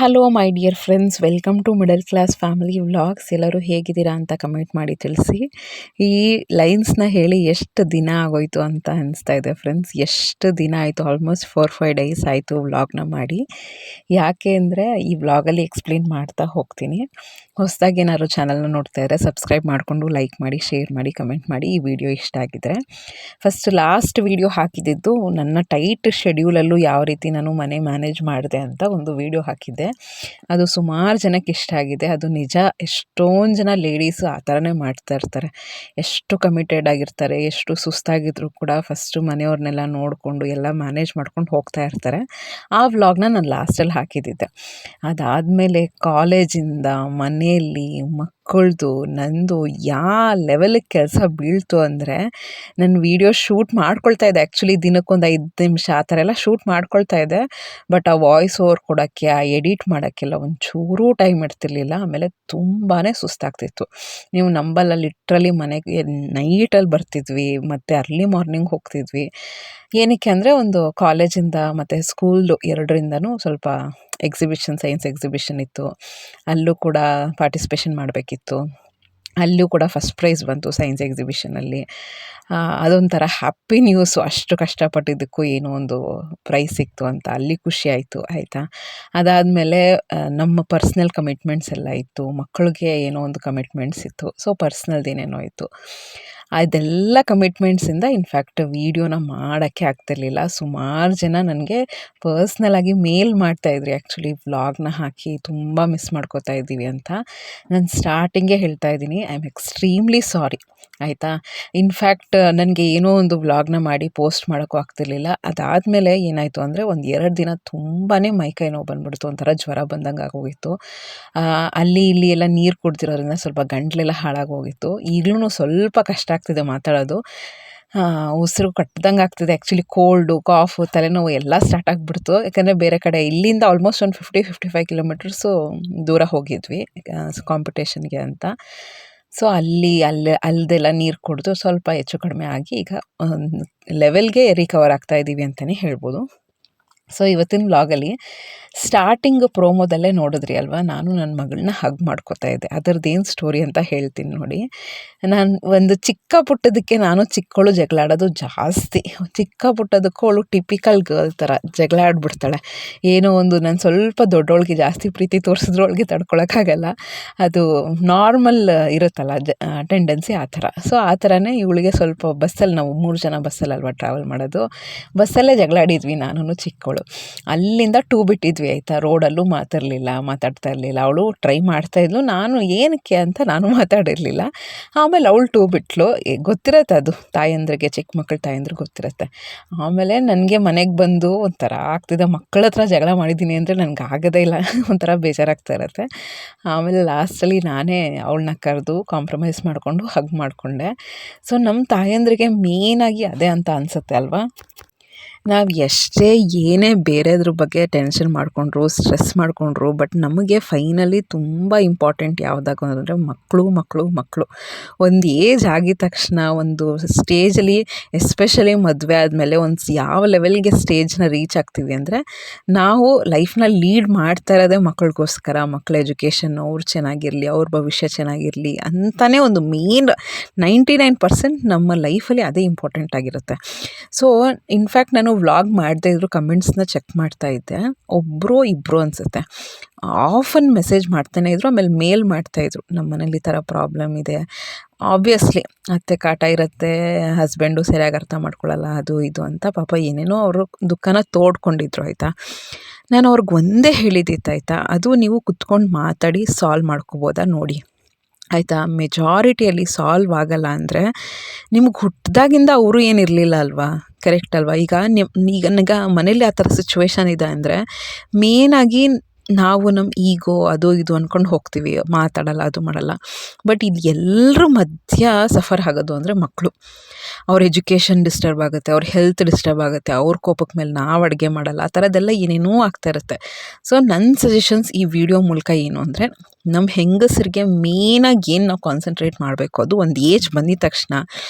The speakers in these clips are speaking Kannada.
Hello my dear friends, welcome to middle class family vlogs. ಎಲ್ಲರೂ ಹೇಗಿದ್ದೀರಾ ಅಂತ ಕಮೆಂಟ್ ಮಾಡಿ ತಿಳಿಸಿ. ಈ ಲೈನ್ಸ್ನ ಹೇಳಿ ಎಷ್ಟು ದಿನ ಆಗೋಯ್ತು ಅಂತ ಅನಿಸ್ತಾ ಇದೆ ಫ್ರೆಂಡ್ಸ್. ಎಷ್ಟು ದಿನ ಆಯಿತು, ಆಲ್ಮೋಸ್ಟ್ 4-5 ಡೇಸ್ ಆಯಿತು ವ್ಲಾಗ್ನ ಮಾಡಿ. ಯಾಕೆ ಅಂದರೆ ಈ ವ್ಲಾಗಲ್ಲಿ ಎಕ್ಸ್ಪ್ಲೇನ್ ಮಾಡ್ತಾ ಹೋಗ್ತೀನಿ. ಹೊಸದಾಗಿ ಏನಾದ್ರು ಚಾನಲ್ನ ನೋಡ್ತಾ ಇದ್ದರೆ ಸಬ್ಸ್ಕ್ರೈಬ್ ಮಾಡಿಕೊಂಡು ಲೈಕ್ ಮಾಡಿ, ಶೇರ್ ಮಾಡಿ, ಕಮೆಂಟ್ ಮಾಡಿ. ಈ ವಿಡಿಯೋ ಇಷ್ಟ ಆಗಿದ್ದರೆ ಲಾಸ್ಟ್ ವಿಡಿಯೋ ಹಾಕಿದ್ದು ನನ್ನ ಟೈಟ್ ಶೆಡ್ಯೂಲಲ್ಲೂ ಯಾವ ರೀತಿ ನಾನು ಮನೆ ಮ್ಯಾನೇಜ್ ಮಾಡಿದೆ ಅಂತ ಒಂದು ವಿಡಿಯೋ ಹಾಕಿದ್ದೆ. ಅದು ಸುಮಾರು ಜನಕ್ಕೆ ಇಷ್ಟ ಆಗಿದೆ. ಅದು ನಿಜ, ಎಷ್ಟೊಂದು ಜನ ಲೇಡೀಸು ಆ ಥರನೇ ಮಾಡ್ತಾ ಇರ್ತಾರೆ. ಎಷ್ಟು ಕಮಿಟೆಡ್ ಆಗಿರ್ತಾರೆ, ಎಷ್ಟು ಸುಸ್ತಾಗಿದ್ರು ಕೂಡ ಫಸ್ಟು ಮನೆಯವ್ರನ್ನೆಲ್ಲ ನೋಡಿಕೊಂಡು ಎಲ್ಲ ಮ್ಯಾನೇಜ್ ಮಾಡ್ಕೊಂಡು ಹೋಗ್ತಾ ಇರ್ತಾರೆ. ಆ ವ್ಲಾಗ್ನ ನಾನು ಲಾಸ್ಟಲ್ಲಿ ಹಾಕಿದ್ದೆ. ಅದಾದಮೇಲೆ ಕಾಲೇಜಿಂದ ಮನೆಯಲ್ಲಿ ಮಕ್ಕಳದು ನಂದು ಯಾವ ಲೆವೆಲಿಗೆ ಕೆಲಸ ಬೀಳ್ತು ಅಂದರೆ, ನನ್ನ ವೀಡಿಯೋ ಶೂಟ್ ಮಾಡ್ಕೊಳ್ತಾ ಇದ್ದೆ. ಆ್ಯಕ್ಚುಲಿ ದಿನಕ್ಕೊಂದು 5 ನಿಮಿಷ ಆ ಥರ ಎಲ್ಲ ಶೂಟ್ ಮಾಡ್ಕೊಳ್ತಾ ಇದ್ದೆ. ಬಟ್ ಆ ವಾಯ್ಸ್ ಓವರ್ ಕೊಡೋಕ್ಕೆ, ಆ ಎಡಿಟ್ ಮಾಡೋಕ್ಕೆಲ್ಲ ಒಂಚೂರೂ ಟೈಮ್ ಇರ್ತಿರ್ಲಿಲ್ಲ. ಆಮೇಲೆ ತುಂಬಾ ಸುಸ್ತಾಗ್ತಿತ್ತು. ನೀವು ನಂಬಲ್ಲ, ಲಿಟ್ರಲಿ ಮನೆಗೆ ನೈಟಲ್ಲಿ ಬರ್ತಿದ್ವಿ ಮತ್ತು ಅರ್ಲಿ ಮಾರ್ನಿಂಗ್ ಹೋಗ್ತಿದ್ವಿ. ಏನಕ್ಕೆ ಅಂದರೆ ಒಂದು ಕಾಲೇಜಿಂದ ಮತ್ತು ಸ್ಕೂಲ್ದು ಎರಡರಿಂದನೂ ಸ್ವಲ್ಪ ಸೈನ್ಸ್ ಎಕ್ಸಿಬಿಷನ್ ಇತ್ತು. ಅಲ್ಲೂ ಕೂಡ ಪಾರ್ಟಿಸಿಪೇಷನ್ ಮಾಡಬೇಕಿತ್ತು. ಅಲ್ಲೂ ಕೂಡ ಫಸ್ಟ್ ಪ್ರೈಸ್ ಬಂತು ಸೈನ್ಸ್ ಎಕ್ಸಿಬಿಷನಲ್ಲಿ. ಅದೊಂಥರ ಹ್ಯಾಪಿ ನ್ಯೂಸು. ಅಷ್ಟು ಕಷ್ಟಪಟ್ಟಿದ್ದಕ್ಕೂ ಏನೋ ಒಂದು ಪ್ರೈಸ್ ಸಿಕ್ತು ಅಂತ ಅಲ್ಲಿ ಖುಷಿ ಆಯಿತು, ಆಯಿತಾ. ಅದಾದಮೇಲೆ ನಮ್ಮ ಪರ್ಸ್ನಲ್ ಕಮಿಟ್ಮೆಂಟ್ಸ್ ಎಲ್ಲ ಇತ್ತು. ಮಕ್ಕಳಿಗೆ ಏನೋ ಒಂದು ಕಮಿಟ್ಮೆಂಟ್ಸ್ ಇತ್ತು. ಸೊ ಪರ್ಸ್ನಲ್ದೇನೇನೋ ಇತ್ತು. ಅದೆಲ್ಲ ಕಮಿಟ್ಮೆಂಟ್ಸಿಂದ ಇನ್ಫ್ಯಾಕ್ಟ್ ವೀಡಿಯೋನ ಮಾಡೋಕ್ಕೆ ಆಗ್ತಿರ್ಲಿಲ್ಲ. ಸುಮಾರು ಜನ ನನಗೆ ಪರ್ಸ್ನಲಾಗಿ ಮೇಲ್ ಮಾಡ್ತಾಯಿದ್ರಿ, ಆ್ಯಕ್ಚುಲಿ ವ್ಲಾಗ್ನ ಹಾಕಿ ತುಂಬ ಮಿಸ್ ಮಾಡ್ಕೋತಾ ಇದ್ದೀವಿ ಅಂತ. ನಾನು ಸ್ಟಾರ್ಟಿಂಗೇ ಹೇಳ್ತಾ ಇದ್ದೀನಿ, ಐ ಆಮ್ ಎಕ್ಸ್ಟ್ರೀಮ್ಲಿ ಸಾರಿ, ಆಯಿತಾ. ಇನ್ಫ್ಯಾಕ್ಟ್ ನನಗೆ ಏನೋ ಒಂದು ವ್ಲಾಗ್ನ ಮಾಡಿ ಪೋಸ್ಟ್ ಮಾಡೋಕ್ಕೂ ಆಗ್ತಿರ್ಲಿಲ್ಲ. ಅದಾದಮೇಲೆ ಏನಾಯಿತು ಅಂದರೆ, ಒಂದು 2 ದಿನ ತುಂಬಾ ಮೈಕೈ ನೋವು ಬಂದುಬಿಡ್ತು. ಒಂಥರ ಜ್ವರ ಬಂದಂಗೆ ಆಗೋಗಿತ್ತು. ಅಲ್ಲಿ ಇಲ್ಲಿ ಎಲ್ಲ ನೀರು ಕುಡ್ದಿರೋದ್ರಿಂದ ಸ್ವಲ್ಪ ಗಂಟ್ಲೆಲ್ಲ ಹಾಳಾಗೋಗಿತ್ತು. ಈಗಲೂ ಸ್ವಲ್ಪ ಕಷ್ಟ ಆಗ್ತಿದೆ ಮಾತಾಡೋದು. ಉಸಿರು ಕಟ್ಟಿದಂಗೆ ಆಗ್ತಿದೆ. ಆ್ಯಕ್ಚುಲಿ ಕೋಲ್ಡು, ಕಾಫು, ತಲೆನೋವು ಎಲ್ಲ ಸ್ಟಾರ್ಟ್ ಆಗಿಬಿಡ್ತು. ಯಾಕಂದರೆ ಬೇರೆ ಕಡೆ ಇಲ್ಲಿಂದ ಆಲ್ಮೋಸ್ಟ್ ಒಂದು 50-55 ಕಿಲೋಮೀಟರ್ಸು ದೂರ ಹೋಗಿದ್ವಿ ಕಾಂಪಿಟೇಷನ್ಗೆ ಅಂತ. ಸೊ ಅಲ್ಲದೆಲ್ಲ ನೀರು ಕುಡಿದು ಸ್ವಲ್ಪ ಹೆಚ್ಚು ಕಡಿಮೆ ಆಗಿ ಈಗ ಲೆವೆಲ್ಗೆ ರಿಕವರ್ ಆಗ್ತಾ ಇದ್ದೀವಿ ಅಂತಲೇ ಹೇಳ್ಬೋದು. ಸೊ ಇವತ್ತಿನ ವ್ಲಾಗಲ್ಲಿ ಸ್ಟಾರ್ಟಿಂಗ್ ಪ್ರೋಮೋದಲ್ಲೇ ನೋಡಿದ್ರಿ ಅಲ್ವಾ, ನಾನು ನನ್ನ ಮಗಳನ್ನ ಹಗ್ ಮಾಡ್ಕೋತಾ ಇದ್ದೆ. ಅದರದ್ದೇನು ಸ್ಟೋರಿ ಅಂತ ಹೇಳ್ತೀನಿ ನೋಡಿ. ನಾನು ಒಂದು ಚಿಕ್ಕ ಪುಟ್ಟದಕ್ಕೆ ನಾನು ಚಿಕ್ಕವಳು ಜಗಳಾಡೋದು ಜಾಸ್ತಿ. ಚಿಕ್ಕ ಪುಟ್ಟದಕ್ಕೂ ಅವಳು ಟಿಪಿಕಲ್ ಗರ್ಲ್ ಥರ ಜಗಳ ಆಡ್ಬಿಡ್ತಾಳೆ. ಏನೋ ಒಂದು ನಾನು ಸ್ವಲ್ಪ ದೊಡ್ಡವಳಿಗೆ ಜಾಸ್ತಿ ಪ್ರೀತಿ ತೋರಿಸಿದ್ರೊಳಗೆ ತಡ್ಕೊಳಕ್ಕಾಗಲ್ಲ. ಅದು ನಾರ್ಮಲ್ ಇರುತ್ತಲ್ಲ ಟೆಂಡೆನ್ಸಿ, ಆ ಥರ. ಸೊ ಆ ಥರನೇ ಇವಳಿಗೆ ಸ್ವಲ್ಪ ಬಸ್ಸಲ್ಲಿ, ನಾವು 3 ಜನ ಬಸ್ಸಲ್ಲಲ್ವ ಟ್ರಾವೆಲ್ ಮಾಡೋದು, ಬಸ್ಸಲ್ಲೇ ಜಗಳ ಆಡಿದ್ವಿ ನಾನು ಚಿಕ್ಕವಳು. ಅಲ್ಲಿಂದ 2 ಬಿಟ್ಟಿದ್ವಿ, ಆಯಿತಾ. ರೋಡಲ್ಲೂ ಮಾತಾಡ್ತಾ ಇರಲಿಲ್ಲ. ಅವಳು ಟ್ರೈ ಮಾಡ್ತಾಯಿದ್ಲು, ನಾನು ಏನಕ್ಕೆ ಅಂತ ನಾನು ಮಾತಾಡಿರಲಿಲ್ಲ. ಆಮೇಲೆ ಅವಳು 2 ಬಿಟ್ಲು. ಗೊತ್ತಿರತ್ತೆ ಅದು, ತಾಯಂದ್ರಿಗೆ, ಚಿಕ್ಕ ಮಕ್ಕಳ ತಾಯಂದ್ರಿಗೆ ಗೊತ್ತಿರತ್ತೆ. ಆಮೇಲೆ ನನಗೆ ಮನೆಗೆ ಬಂದು ಒಂಥರ ಆಗ್ತಿದೆ, ಮಕ್ಕಳ ಹತ್ರ ಜಗಳ ಮಾಡಿದ್ದೀನಿ ಅಂದರೆ ನನಗೆ ಆಗೋದೇ ಇಲ್ಲ, ಒಂಥರ ಬೇಜಾರಾಗ್ತಾ ಇರತ್ತೆ. ಆಮೇಲೆ ಲಾಸ್ಟಲ್ಲಿ ನಾನೇ ಅವಳನ್ನ ಕರೆದು ಕಾಂಪ್ರಮೈಸ್ ಮಾಡಿಕೊಂಡು ಹಗ್ ಮಾಡಿಕೊಂಡೆ. ಸೊ ನಮ್ಮ ತಾಯಂದ್ರಿಗೆ ಮೇಯ್ನಾಗಿ ಅದೇ ಅಂತ ಅನಿಸುತ್ತೆ ಅಲ್ವಾ. ನಾವು ಎಷ್ಟೇ ಏನೇ ಬೇರೆದ್ರ ಬಗ್ಗೆ ಟೆನ್ಷನ್ ಮಾಡಿಕೊಂಡ್ರು, ಸ್ಟ್ರೆಸ್ ಮಾಡಿಕೊಂಡ್ರು, ಬಟ್ ನಮಗೆ ಫೈನಲಿ ತುಂಬ ಇಂಪಾರ್ಟೆಂಟ್ ಯಾವುದಾಗೂ ಅಂದರೆ ಮಕ್ಕಳು. ಒಂದು ಏಜ್ ಆಗಿದ ತಕ್ಷಣ, ಒಂದು ಸ್ಟೇಜಲ್ಲಿ, ಎಸ್ಪೆಷಲಿ ಮದುವೆ ಆದಮೇಲೆ ಯಾವ ಲೆವೆಲ್ಗೆ ಸ್ಟೇಜ್ನ ರೀಚ್ ಆಗ್ತೀವಿ ಅಂದರೆ, ನಾವು ಲೈಫ್ನ ಲೀಡ್ ಮಾಡ್ತಾ ಇರೋದೇ ಮಕ್ಕಳಿಗೋಸ್ಕರ. ಮಕ್ಕಳ ಎಜುಕೇಷನ್ನು ಅವ್ರು ಚೆನ್ನಾಗಿರಲಿ, ಅವ್ರ ಭವಿಷ್ಯ ಚೆನ್ನಾಗಿರಲಿ ಅಂತಲೇ ಒಂದು ಮೇನ್ 99% ನಮ್ಮ ಲೈಫಲ್ಲಿ ಅದೇ ಇಂಪಾರ್ಟೆಂಟ್ ಆಗಿರುತ್ತೆ. ಸೊ ಇನ್ಫ್ಯಾಕ್ಟ್ ನಾನು ವ್ಲಾಗ್ ಮಾಡದೇ ಇದ್ದರೂ ಕಮೆಂಟ್ಸ್ನ ಚೆಕ್ ಮಾಡ್ತಾ ಇದ್ದೆ. ಒಬ್ಬರು ಇಬ್ಬರು ಅನಿಸುತ್ತೆ ಆಫನ್ ಮೆಸೇಜ್ ಮಾಡ್ತಾನೆ ಇದ್ರು, ಆಮೇಲೆ ಮೇಲ್ ಮಾಡ್ತಾಯಿದ್ರು, ನಮ್ಮ ಮನೇಲಿ ಈ ಥರ ಪ್ರಾಬ್ಲಮ್ ಇದೆ. ಆಬ್ವಿಯಸ್ಲಿ ಅತ್ತೆ ಕಾಟ ಇರುತ್ತೆ, ಹಸ್ಬೆಂಡು ಸರಿಯಾಗಿ ಅರ್ಥ ಮಾಡ್ಕೊಳ್ಳಲ್ಲ, ಅದು ಇದು ಅಂತ ಪಾಪ ಏನೇನೋ ಅವರು ದುಃಖನ ತೋಡ್ಕೊಂಡಿದ್ರು, ಆಯಿತಾ. ನಾನು ಅವ್ರಿಗೆ ಒಂದೇ ಹೇಳಿದ್ದಿತ್ತು, ಆಯಿತಾ, ಅದು ನೀವು ಕುತ್ಕೊಂಡು ಮಾತಾಡಿ ಸಾಲ್ವ್ ಮಾಡ್ಕೋಬೋದಾ ನೋಡಿ, ಆಯಿತಾ. ಮೆಜಾರಿಟಿಯಲ್ಲಿ ಸಾಲ್ವ್ ಆಗಲ್ಲ ಅಂದರೆ ನಿಮ್ಗೆ ಹುಟ್ಟಿದಾಗಿಂದ ಅವರು ಏನಿರಲಿಲ್ಲ ಅಲ್ವಾ, ಕರೆಕ್ಟ್ ಅಲ್ವಾ. ಈಗ ನನಗೆ ಮನೇಲಿ ಆ ಥರ ಸಿಚುವೇಶನ್ ಇದೆ ಅಂದರೆ ಮೇನಾಗಿ ನಾವು ನಮ್ಮ ಈಗೋ ಅದು ಇದು ಅಂದ್ಕೊಂಡು ಹೋಗ್ತೀವಿ, ಮಾತಾಡಲ್ಲ, ಅದು ಮಾಡಲ್ಲ. ಬಟ್ ಇದು ಎಲ್ಲರ ಮಧ್ಯ ಸಫರ್ ಆಗೋದು ಅಂದರೆ ಮಕ್ಕಳು. ಅವ್ರ ಎಜುಕೇಷನ್ ಡಿಸ್ಟರ್ಬ್ ಆಗುತ್ತೆ, ಅವ್ರ ಹೆಲ್ತ್ ಡಿಸ್ಟರ್ಬ್ ಆಗುತ್ತೆ, ಅವ್ರ ಕೋಪಕ್ಕೆ ಮೇಲೆ ನಾವು ಅಡುಗೆ ಮಾಡಲ್ಲ, ಆ ಥರದ್ದೆಲ್ಲ ಏನೇನೋ ಆಗ್ತಾ ಇರುತ್ತೆ. ಸೊ ನನ್ನ ಸಜೆಷನ್ಸ್ ಈ ವಿಡಿಯೋ ಮೂಲಕ ಏನು ಅಂದರೆ, ನಮ್ಮ ಹೆಂಗಸರಿಗೆ ಮೇನಾಗಿ ಏನು ನಾವು ಕಾನ್ಸಂಟ್ರೇಟ್ ಮಾಡಬೇಕು, ಅದು ಒಂದು ಏಜ್ ಬಂದಿದ ತಕ್ಷಣ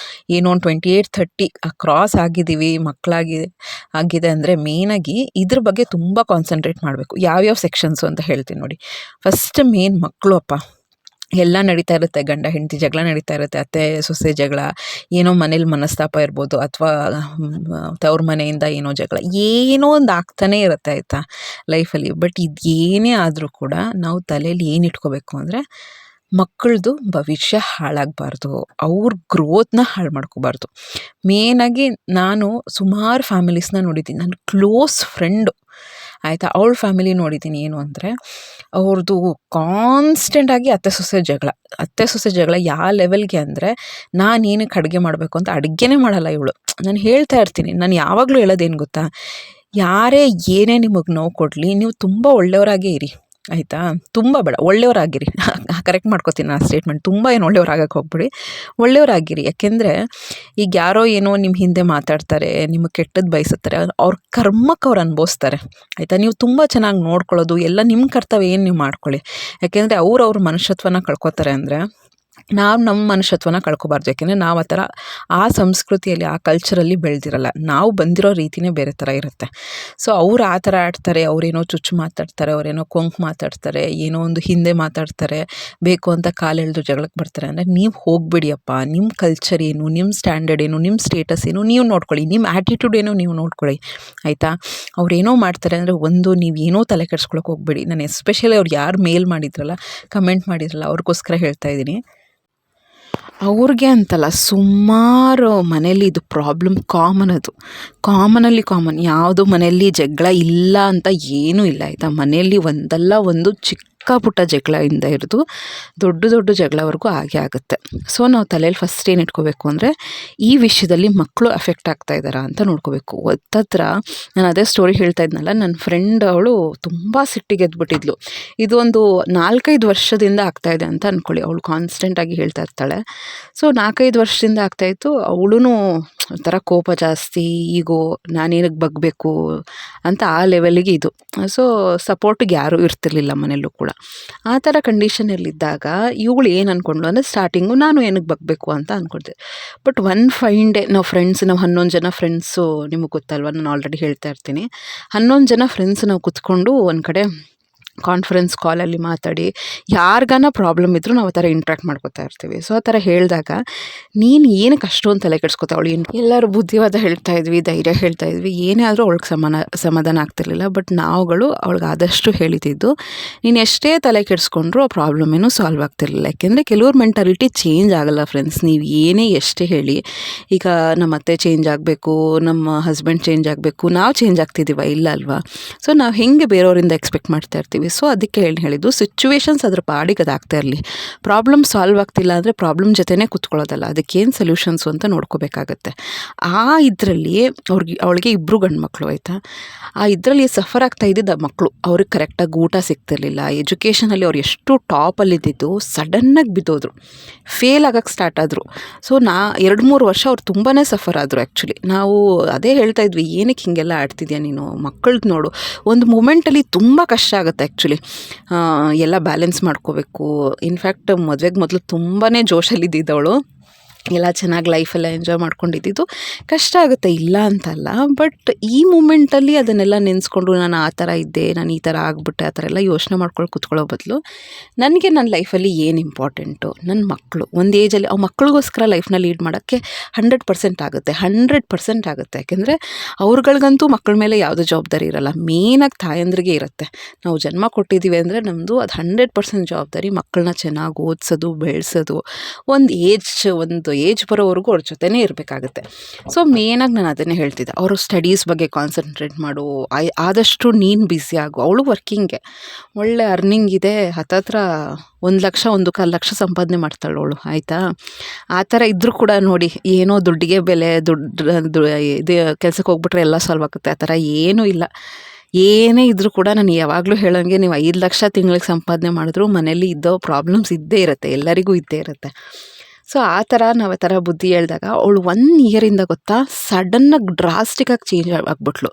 ಏನೋ ಒಂದು 28-30 ಕ್ರಾಸ್ ಆಗಿದ್ದೀವಿ, ಆಗಿದೆ ಅಂದರೆ ಮೇನಾಗಿ ಇದ್ರ ಬಗ್ಗೆ ತುಂಬ ಕಾನ್ಸಂಟ್ರೇಟ್ ಮಾಡಬೇಕು. ಯಾವ್ಯಾವ ಸೆಕ್ಷನ್ಸು ಅಂತ ಹೇಳ್ತೀನಿ ನೋಡಿ. ಫಸ್ಟ್ ಮೇನ್ ಮಕ್ಕಳು ಅಪ್ಪ, ಎಲ್ಲ ನಡೀತಾ ಇರುತ್ತೆ, ಗಂಡ ಹೆಂಡತಿ ಜಗಳ ನಡೀತಾ ಇರುತ್ತೆ, ಅತ್ತೆ ಸೊಸೆ ಜಗಳ, ಏನೋ ಮನೇಲಿ ಮನಸ್ತಾಪ ಇರ್ಬೋದು, ಅಥವಾ ತವ್ರ ಮನೆಯಿಂದ ಏನೋ ಜಗಳ, ಏನೋ ಒಂದು ಆಗ್ತಾನೇ ಇರುತ್ತೆ ಆಯಿತಾ ಲೈಫಲ್ಲಿ. ಬಟ್ ಇದು ಏನೇ ಆದರೂ ಕೂಡ ನಾವು ತಲೆಯಲ್ಲಿ ಏನು ಇಟ್ಕೋಬೇಕು ಅಂದರೆ, ಮಕ್ಕಳದು ಭವಿಷ್ಯ ಹಾಳಾಗಬಾರ್ದು, ಅವ್ರ ಗ್ರೋತ್ನ ಹಾಳು ಮಾಡ್ಕೋಬಾರ್ದು. ಮೇನಾಗಿ ನಾನು ಸುಮಾರು ಫ್ಯಾಮಿಲೀಸ್ನ ನೋಡಿದ್ದೀನಿ. ನನ್ನ ಕ್ಲೋಸ್ ಫ್ರೆಂಡು ಆಯಿತಾ, ಅವಳ ಫ್ಯಾಮಿಲಿ ನೋಡಿದ್ದೀನಿ. ಏನು ಅಂದರೆ ಅವ್ರದ್ದು ಕಾನ್ಸ್ಟೆಂಟಾಗಿ ಅತ್ತೆ ಸೊಸೆ ಜಗಳ ಯಾವ ಲೆವೆಲ್ಗೆ ಅಂದರೆ, ನಾನು ಏನಕ್ಕೆ ಅಡುಗೆ ಮಾಡಬೇಕು ಅಂತ ಅಡುಗೆನೇ ಮಾಡಲ್ಲ ಇವಳು. ನಾನು ಹೇಳ್ತಾ ಇರ್ತೀನಿ, ನಾನು ಯಾವಾಗಲೂ ಹೇಳೋದೇನು ಗೊತ್ತಾ, ಯಾರೇ ಏನೇ ನಿಮಗೆ ನೋವು ಕೊಡಲಿ, ನೀವು ತುಂಬ ಒಳ್ಳೆಯವರಾಗೇ ಇರಿ ಆಯಿತಾ, ತುಂಬ ಬೇಡ ಒಳ್ಳೆಯವರಾಗಿರಿ. ಕರೆಕ್ಟ್ ಮಾಡ್ಕೋತೀನಿ ನಾನು ಸ್ಟೇಟ್ಮೆಂಟ್, ತುಂಬ ಏನು ಒಳ್ಳೆಯವರಾಗಕ್ಕೆ ಹೋಗ್ಬಿಡಿ, ಒಳ್ಳೆಯವರಾಗಿರಿ. ಯಾಕೆಂದರೆ ಈಗ ಯಾರೋ ಏನೋ ನಿಮ್ಮ ಹಿಂದೆ ಮಾತಾಡ್ತಾರೆ, ನಿಮಗೆ ಕೆಟ್ಟದ್ದು ಬಯಸುತ್ತಾರೆ, ಅವ್ರ ಕರ್ಮಕ್ಕೆ ಅವ್ರು ಅನುಭವಿಸ್ತಾರೆ ಆಯಿತಾ. ನೀವು ತುಂಬ ಚೆನ್ನಾಗಿ ನೋಡ್ಕೊಳ್ಳೋದು ಎಲ್ಲ ನಿಮ್ಮ ಕರ್ತವ್ಯ, ಏನು ನೀವು ಮಾಡ್ಕೊಳ್ಳಿ. ಯಾಕೆಂದರೆ ಅವ್ರ ಮನುಷ್ಯತ್ವನ ಕಳ್ಕೊತಾರೆ ಅಂದರೆ ನಾವು ನಮ್ಮ ಮನುಷ್ಯತ್ವನ ಕಳ್ಕೊಬಾರ್ದು. ಯಾಕೆಂದರೆ ನಾವು ಆ ಥರ ಆ ಸಂಸ್ಕೃತಿಯಲ್ಲಿ ಆ ಕಲ್ಚರಲ್ಲಿ ಬೆಳೆದಿರಲ್ಲ, ನಾವು ಬಂದಿರೋ ರೀತಿಯೇ ಬೇರೆ ಥರ ಇರುತ್ತೆ. ಸೊ ಅವ್ರು ಆ ಥರ ಆಡ್ತಾರೆ, ಅವರೇನೋ ಚುಚ್ಚು ಮಾತಾಡ್ತಾರೆ, ಅವರೇನೋ ಕೊಂಕು ಮಾತಾಡ್ತಾರೆ, ಏನೋ ಒಂದು ಹಿಂದೆ ಮಾತಾಡ್ತಾರೆ, ಬೇಕು ಅಂತ ಕಾಲೆಳೆದು ಜಗಳಕ್ಕೆ ಬರ್ತಾರೆ ಅಂದರೆ ನೀವು ಹೋಗ್ಬಿಡಿಯಪ್ಪ. ನಿಮ್ಮ ಕಲ್ಚರ್ ಏನು, ನಿಮ್ಮ ಸ್ಟ್ಯಾಂಡರ್ಡ್ ಏನು, ನಿಮ್ಮ ಸ್ಟೇಟಸ್ ಏನು ನೀವು ನೋಡ್ಕೊಳ್ಳಿ, ನಿಮ್ಮ ಆ್ಯಟಿಟ್ಯೂಡ್ ಏನೋ ನೀವು ನೋಡ್ಕೊಳ್ಳಿ ಆಯಿತಾ. ಅವ್ರೇನೋ ಮಾಡ್ತಾರೆ ಅಂದರೆ ನೀವು ಏನೋ ತಲೆ ಕೆಡ್ಸ್ಕೊಳಕ್ಕೆ ಹೋಗ್ಬೇಡಿ. ನಾನು ಎಸ್ಪೆಷಲಿ ಅವ್ರು ಯಾರು ಮೇಲ್ ಮಾಡಿದ್ರಲ್ಲ, ಕಮೆಂಟ್ ಮಾಡಿದ್ರಲ್ಲ, ಅವ್ರಿಗೋಸ್ಕರ ಹೇಳ್ತಾ ಇದ್ದೀನಿ. ಅವ್ರಿಗೆ ಅಂತಲ್ಲ, ಸುಮಾರು ಮನೇಲಿ ಇದು ಪ್ರಾಬ್ಲಮ್ ಕಾಮನ್. ಅದು ಕಾಮನ್. ಯಾವುದು ಮನೆಯಲ್ಲಿ ಜಗಳ ಇಲ್ಲ ಅಂತ ಏನೂ ಇಲ್ಲ ಆಯಿತಾ. ಮನೆಯಲ್ಲಿ ಒಂದಲ್ಲ ಒಂದು ಚಿಕ್ಕ ಪುಟ್ಟ ಜಗಳದಿಂದ ಹಿಡಿದು ದೊಡ್ಡ ಜಗಳವರೆಗೂ ಹಾಗೆ ಆಗುತ್ತೆ. ಸೊ ನಾವು ತಲೆಯಲ್ಲಿ ಫಸ್ಟ್ ಏನು ಇಟ್ಕೋಬೇಕು ಅಂದರೆ, ಈ ವಿಷಯದಲ್ಲಿ ಮಕ್ಕಳು ಅಫೆಕ್ಟ್ ಆಗ್ತಾ ಇದ್ದಾರಾ ಅಂತ ನೋಡ್ಕೋಬೇಕು. ಒತ್ತತ್ರ ನಾನು ಅದೇ ಸ್ಟೋರಿ ಹೇಳ್ತಾ ಇದ್ನಲ್ಲ, ನನ್ನ ಫ್ರೆಂಡ್ ಅವಳು ತುಂಬ ಸಿಟ್ಟಿಗೆ ಎದ್ಬಿಟ್ಟಿದ್ಲು. ಇದು ಒಂದು 4-5 ವರ್ಷದಿಂದ ಆಗ್ತಾಯಿದೆ ಅಂತ ಅಂದ್ಕೊಳ್ಳಿ. ಅವಳು ಕಾನ್ಸ್ಟೆಂಟಾಗಿ ಹೇಳ್ತಾ ಇರ್ತಾಳೆ. ಸೊ 4-5 ವರ್ಷದಿಂದ ಆಗ್ತಾಯಿತ್ತು. ಅವಳು ಒಂಥರ ಕೋಪ ಜಾಸ್ತಿ, ಈಗೋ ನಾನೇನಕ್ಕೆ ಬಗ್ಬೇಕು ಅಂತ ಆ ಲೆವೆಲಿಗೆ ಇದು. ಸೊ ಸಪೋರ್ಟಿಗೆ ಯಾರೂ ಇರ್ತಿರ್ಲಿಲ್ಲ ಮನೆಯಲ್ಲೂ ಕೂಡ. ಆ ಥರ ಕಂಡೀಷನಲ್ಲಿದ್ದಾಗ ಇವಳು ಏನು ಅಂದ್ಕೊಂಡ್ಳು ಅಂದರೆ, ಸ್ಟಾರ್ಟಿಂಗು ನಾನು ಏನಕ್ಕೆ ಬಗ್ಬೇಕು ಅಂತ ಅಂದ್ಕೊಳ್ದೆ. ಬಟ್ ಒನ್ ಫೈನ್ ಡೇ ನಾವು 11 ಜನ ಫ್ರೆಂಡ್ಸು, ನಿಮಗೆ ಗೊತ್ತಲ್ವ, ನಾನು ಆಲ್ರೆಡಿ ಹೇಳ್ತಾ ಇರ್ತೀನಿ. 11 ಜನ ಫ್ರೆಂಡ್ಸ್ ನಾವು ಕುತ್ಕೊಂಡು ಒಂದು ಕಡೆ ಕಾನ್ಫರೆನ್ಸ್ ಕಾಲಲ್ಲಿ ಮಾತಾಡಿ, ಯಾರಿಗಾನ ಪ್ರಾಬ್ಲಮ್ ಇದ್ದರೂ ನಾವು ಆ ಥರ ಇಂಟ್ರ್ಯಾಕ್ಟ್ ಮಾಡ್ಕೋತಾ ಇರ್ತೀವಿ. ಸೊ ಆ ಥರ ಹೇಳಿದಾಗ, ನೀನು ಏನಕ್ಕೆ ಅಷ್ಟೊಂದು ತಲೆ ಕೆಡಿಸ್ಕೊತಾ, ಅವಳು ಎಲ್ಲರೂ ಬುದ್ಧಿವಾದ ಹೇಳ್ತಾ ಇದ್ವಿ, ಧೈರ್ಯ ಹೇಳ್ತಾ ಇದ್ವಿ, ಏನೇ ಆದರೂ ಅವಳಿಗೆ ಸಮಾಧಾನ ಆಗ್ತಿರ್ಲಿಲ್ಲ. ಬಟ್ ನಾವುಗಳು ಅವಳಿಗೆ ಆದಷ್ಟು ಹೇಳಿದ್ದು, ನೀನು ಎಷ್ಟೇ ತಲೆ ಕೆಡಿಸ್ಕೊಂಡ್ರೂ ಆ ಪ್ರಾಬ್ಲಮ್ ಏನೂ ಸಾಲ್ವ್ ಆಗ್ತಿರ್ಲಿಲ್ಲ. ಯಾಕೆಂದರೆ ಕೆಲವ್ರ ಮೆಂಟಾಲಿಟಿ ಚೇಂಜ್ ಆಗಲ್ಲ ಫ್ರೆಂಡ್ಸ್. ನೀವು ಏನೇ ಎಷ್ಟೇ ಹೇಳಿ, ಈಗ ನಮ್ಮ ಅತ್ತೆ ಚೇಂಜ್ ಆಗಬೇಕು, ನಮ್ಮ ಹಸ್ಬೆಂಡ್ ಚೇಂಜ್ ಆಗಬೇಕು, ನಾವು ಚೇಂಜ್ ಆಗ್ತಿದ್ದೀವ? ಇಲ್ಲ ಅಲ್ವಾ. ಸೊ ನಾವು ಹೆಂಗೆ ಬೇರೆಯವರಿಂದ ಎಕ್ಸ್ಪೆಕ್ಟ್ ಮಾಡ್ತಾ ಇರ್ತೀವಿ. ಸೊ ಅದಕ್ಕೆ ಹೇಳಿದ್ದು, ಸಿಚುವೇಶನ್ಸ್ ಅದ್ರ ಪಾಡಿಗೆ ಅದಾಗ್ತಾ ಇರಲಿ. ಪ್ರಾಬ್ಲಮ್ ಸಾಲ್ವ್ ಆಗ್ತಿಲ್ಲ ಅಂದರೆ ಪ್ರಾಬ್ಲಮ್ ಜೊತೆನೇ ಕೂತ್ಕೊಳ್ಳೋದಲ್ಲ, ಅದಕ್ಕೇನು ಸೊಲ್ಯೂಷನ್ಸು ಅಂತ ನೋಡ್ಕೋಬೇಕಾಗತ್ತೆ. ಆ ಇದರಲ್ಲಿ ಅವಳಿಗೆ 2 ಗಂಡು ಮಕ್ಕಳು ಆಯಿತಾ. ಆ ಇದರಲ್ಲಿ ಸಫರ್ ಆಗ್ತಾ ಇದ್ದಿದ್ದ ಮಕ್ಕಳು, ಅವ್ರಿಗೆ ಕರೆಕ್ಟಾಗಿ ಊಟ ಸಿಗ್ತಿರ್ಲಿಲ್ಲ. ಎಜುಕೇಷನಲ್ಲಿ ಅವ್ರು ಎಷ್ಟು ಟಾಪಲ್ಲಿದ್ದು ಸಡನ್ನಾಗಿ ಬಿದ್ದೋದ್ರು, ಫೇಲ್ ಆಗೋಕ್ಕೆ ಸ್ಟಾರ್ಟ್ ಆದರು. ಸೊ 2-3 ವರ್ಷ ಅವ್ರು ತುಂಬಾ ಸಫರ್ ಆದರು. ಆ್ಯಕ್ಚುಲಿ ನಾವು ಅದೇ ಹೇಳ್ತಾ ಇದ್ವಿ, ಏನಕ್ಕೆ ಹೀಗೆಲ್ಲ ಆಡ್ತಿದ್ಯಾ ನೀನು, ಮಕ್ಕಳದ್ದು ನೋಡು. ಒಂದು ಮೂಮೆಂಟಲ್ಲಿ ತುಂಬ ಕಷ್ಟ ಆಗುತ್ತೆ ಆ್ಯಕ್ಚುಲಿ, ಎಲ್ಲ ಬ್ಯಾಲೆನ್ಸ್ ಮಾಡ್ಕೋಬೇಕು. ಇನ್ಫ್ಯಾಕ್ಟ್ ಮದುವೆಗೆ ಮೊದಲು ತುಂಬಾ ಜೋಶಲ್ಲಿದ್ದವಳು, ಎಲ್ಲ ಚೆನ್ನಾಗಿ ಲೈಫೆಲ್ಲ ಎಂಜಾಯ್ ಮಾಡ್ಕೊಂಡಿದ್ದು. ಕಷ್ಟ ಆಗುತ್ತೆ, ಇಲ್ಲ ಅಂತಲ್ಲ. ಬಟ್ ಈ ಮೂಮೆಂಟಲ್ಲಿ ಅದನ್ನೆಲ್ಲ ನೆನೆಸ್ಕೊಂಡು, ನಾನು ಆ ಥರ ಇದ್ದೆ, ನಾನು ಈ ಥರ ಆಗಿಬಿಟ್ಟೆ, ಆ ಥರ ಎಲ್ಲ ಯೋಚನೆ ಮಾಡ್ಕೊಂಡು ಕೂತ್ಕೊಳ್ಳೋ ಬದಲು, ನನಗೆ ನನ್ನ ಲೈಫಲ್ಲಿ ಏನು ಇಂಪಾರ್ಟೆಂಟು, ನನ್ನ ಮಕ್ಕಳು ಒಂದು ಏಜಲ್ಲಿ ಆ ಮಕ್ಕಳಿಗೋಸ್ಕರ ಲೈಫ್ನ ಲೀಡ್ ಮಾಡೋಕ್ಕೆ 100% ಆಗುತ್ತೆ. 100% ಆಗುತ್ತೆ. ಯಾಕೆಂದರೆ ಅವ್ರುಗಳಿಗಂತೂ ಮಕ್ಕಳ ಮೇಲೆ ಯಾವುದೇ ಜವಾಬ್ದಾರಿ ಇರಲ್ಲ, ಮೇನಾಗಿ ತಾಯಂದ್ರಿಗೆ ಇರುತ್ತೆ. ನಾವು ಜನ್ಮ ಕೊಟ್ಟಿದ್ದೀವಿ ಅಂದರೆ ನಮ್ಮದು ಅದು 100% ಜವಾಬ್ದಾರಿ. ಮಕ್ಕಳನ್ನ ಚೆನ್ನಾಗಿ ಓದಿಸೋದು, ಬೆಳೆಸೋದು, ಒಂದು ಏಜ್ ಬರೋವರೆಗೂ ಅವ್ರ ಜೊತೆನೇ ಇರಬೇಕಾಗುತ್ತೆ. ಸೊ ಮೇನಾಗಿ ನಾನು ಅದನ್ನೇ ಹೇಳ್ತಿದ್ದೆ, ಅವರು ಸ್ಟಡೀಸ್ ಬಗ್ಗೆ ಕಾನ್ಸಂಟ್ರೇಟ್ ಮಾಡು, ಆದಷ್ಟು ನೀನು ಬ್ಯುಸಿ ಆಗು. ಅವಳು ವರ್ಕಿಂಗ್ಗೆ, ಒಳ್ಳೆ ಅರ್ನಿಂಗ್ ಇದೆ, ಹತ್ತತ್ರ 1 ಲಕ್ಷ 1.25 ಲಕ್ಷ ಸಂಪಾದನೆ ಮಾಡ್ತಾಳೆ ಅವಳು ಆಯಿತಾ. ಆ ಥರ ಇದ್ದರೂ ಕೂಡ ನೋಡಿ, ಏನೋ ದುಡ್ಡಿಗೆ ಬೆಲೆ, ಇದು ಕೆಲಸಕ್ಕೆ ಹೋಗ್ಬಿಟ್ರೆ ಎಲ್ಲ ಸಾಲ್ವ್ ಆಗುತ್ತೆ, ಆ ಥರ ಏನೂ ಇಲ್ಲ. ಏನೇ ಇದ್ದರೂ ಕೂಡ ನಾನು ಯಾವಾಗಲೂ ಹೇಳೋಂಗೆ, ನೀವು 5 ಲಕ್ಷ ತಿಂಗಳಿಗೆ ಸಂಪಾದನೆ ಮಾಡಿದ್ರು ಮನೇಲಿ ಇದ್ದೋ ಪ್ರಾಬ್ಲಮ್ಸ್ ಇದ್ದೇ ಇರುತ್ತೆ, ಎಲ್ಲರಿಗೂ ಇದ್ದೇ ಇರುತ್ತೆ. ಸೊ ಆ ಥರ ನಾವು ಆ ಥರ ಬುದ್ಧಿ ಹೇಳಿದಾಗ ಅವಳು 1 ಇಯರಿಂದ ಗೊತ್ತಾ ಸಡನ್ನಾಗಿ ಡ್ರಾಸ್ಟಿಕ್ಕಾಗಿ ಚೇಂಜ್ ಆಗಿಬಿಟ್ಲು.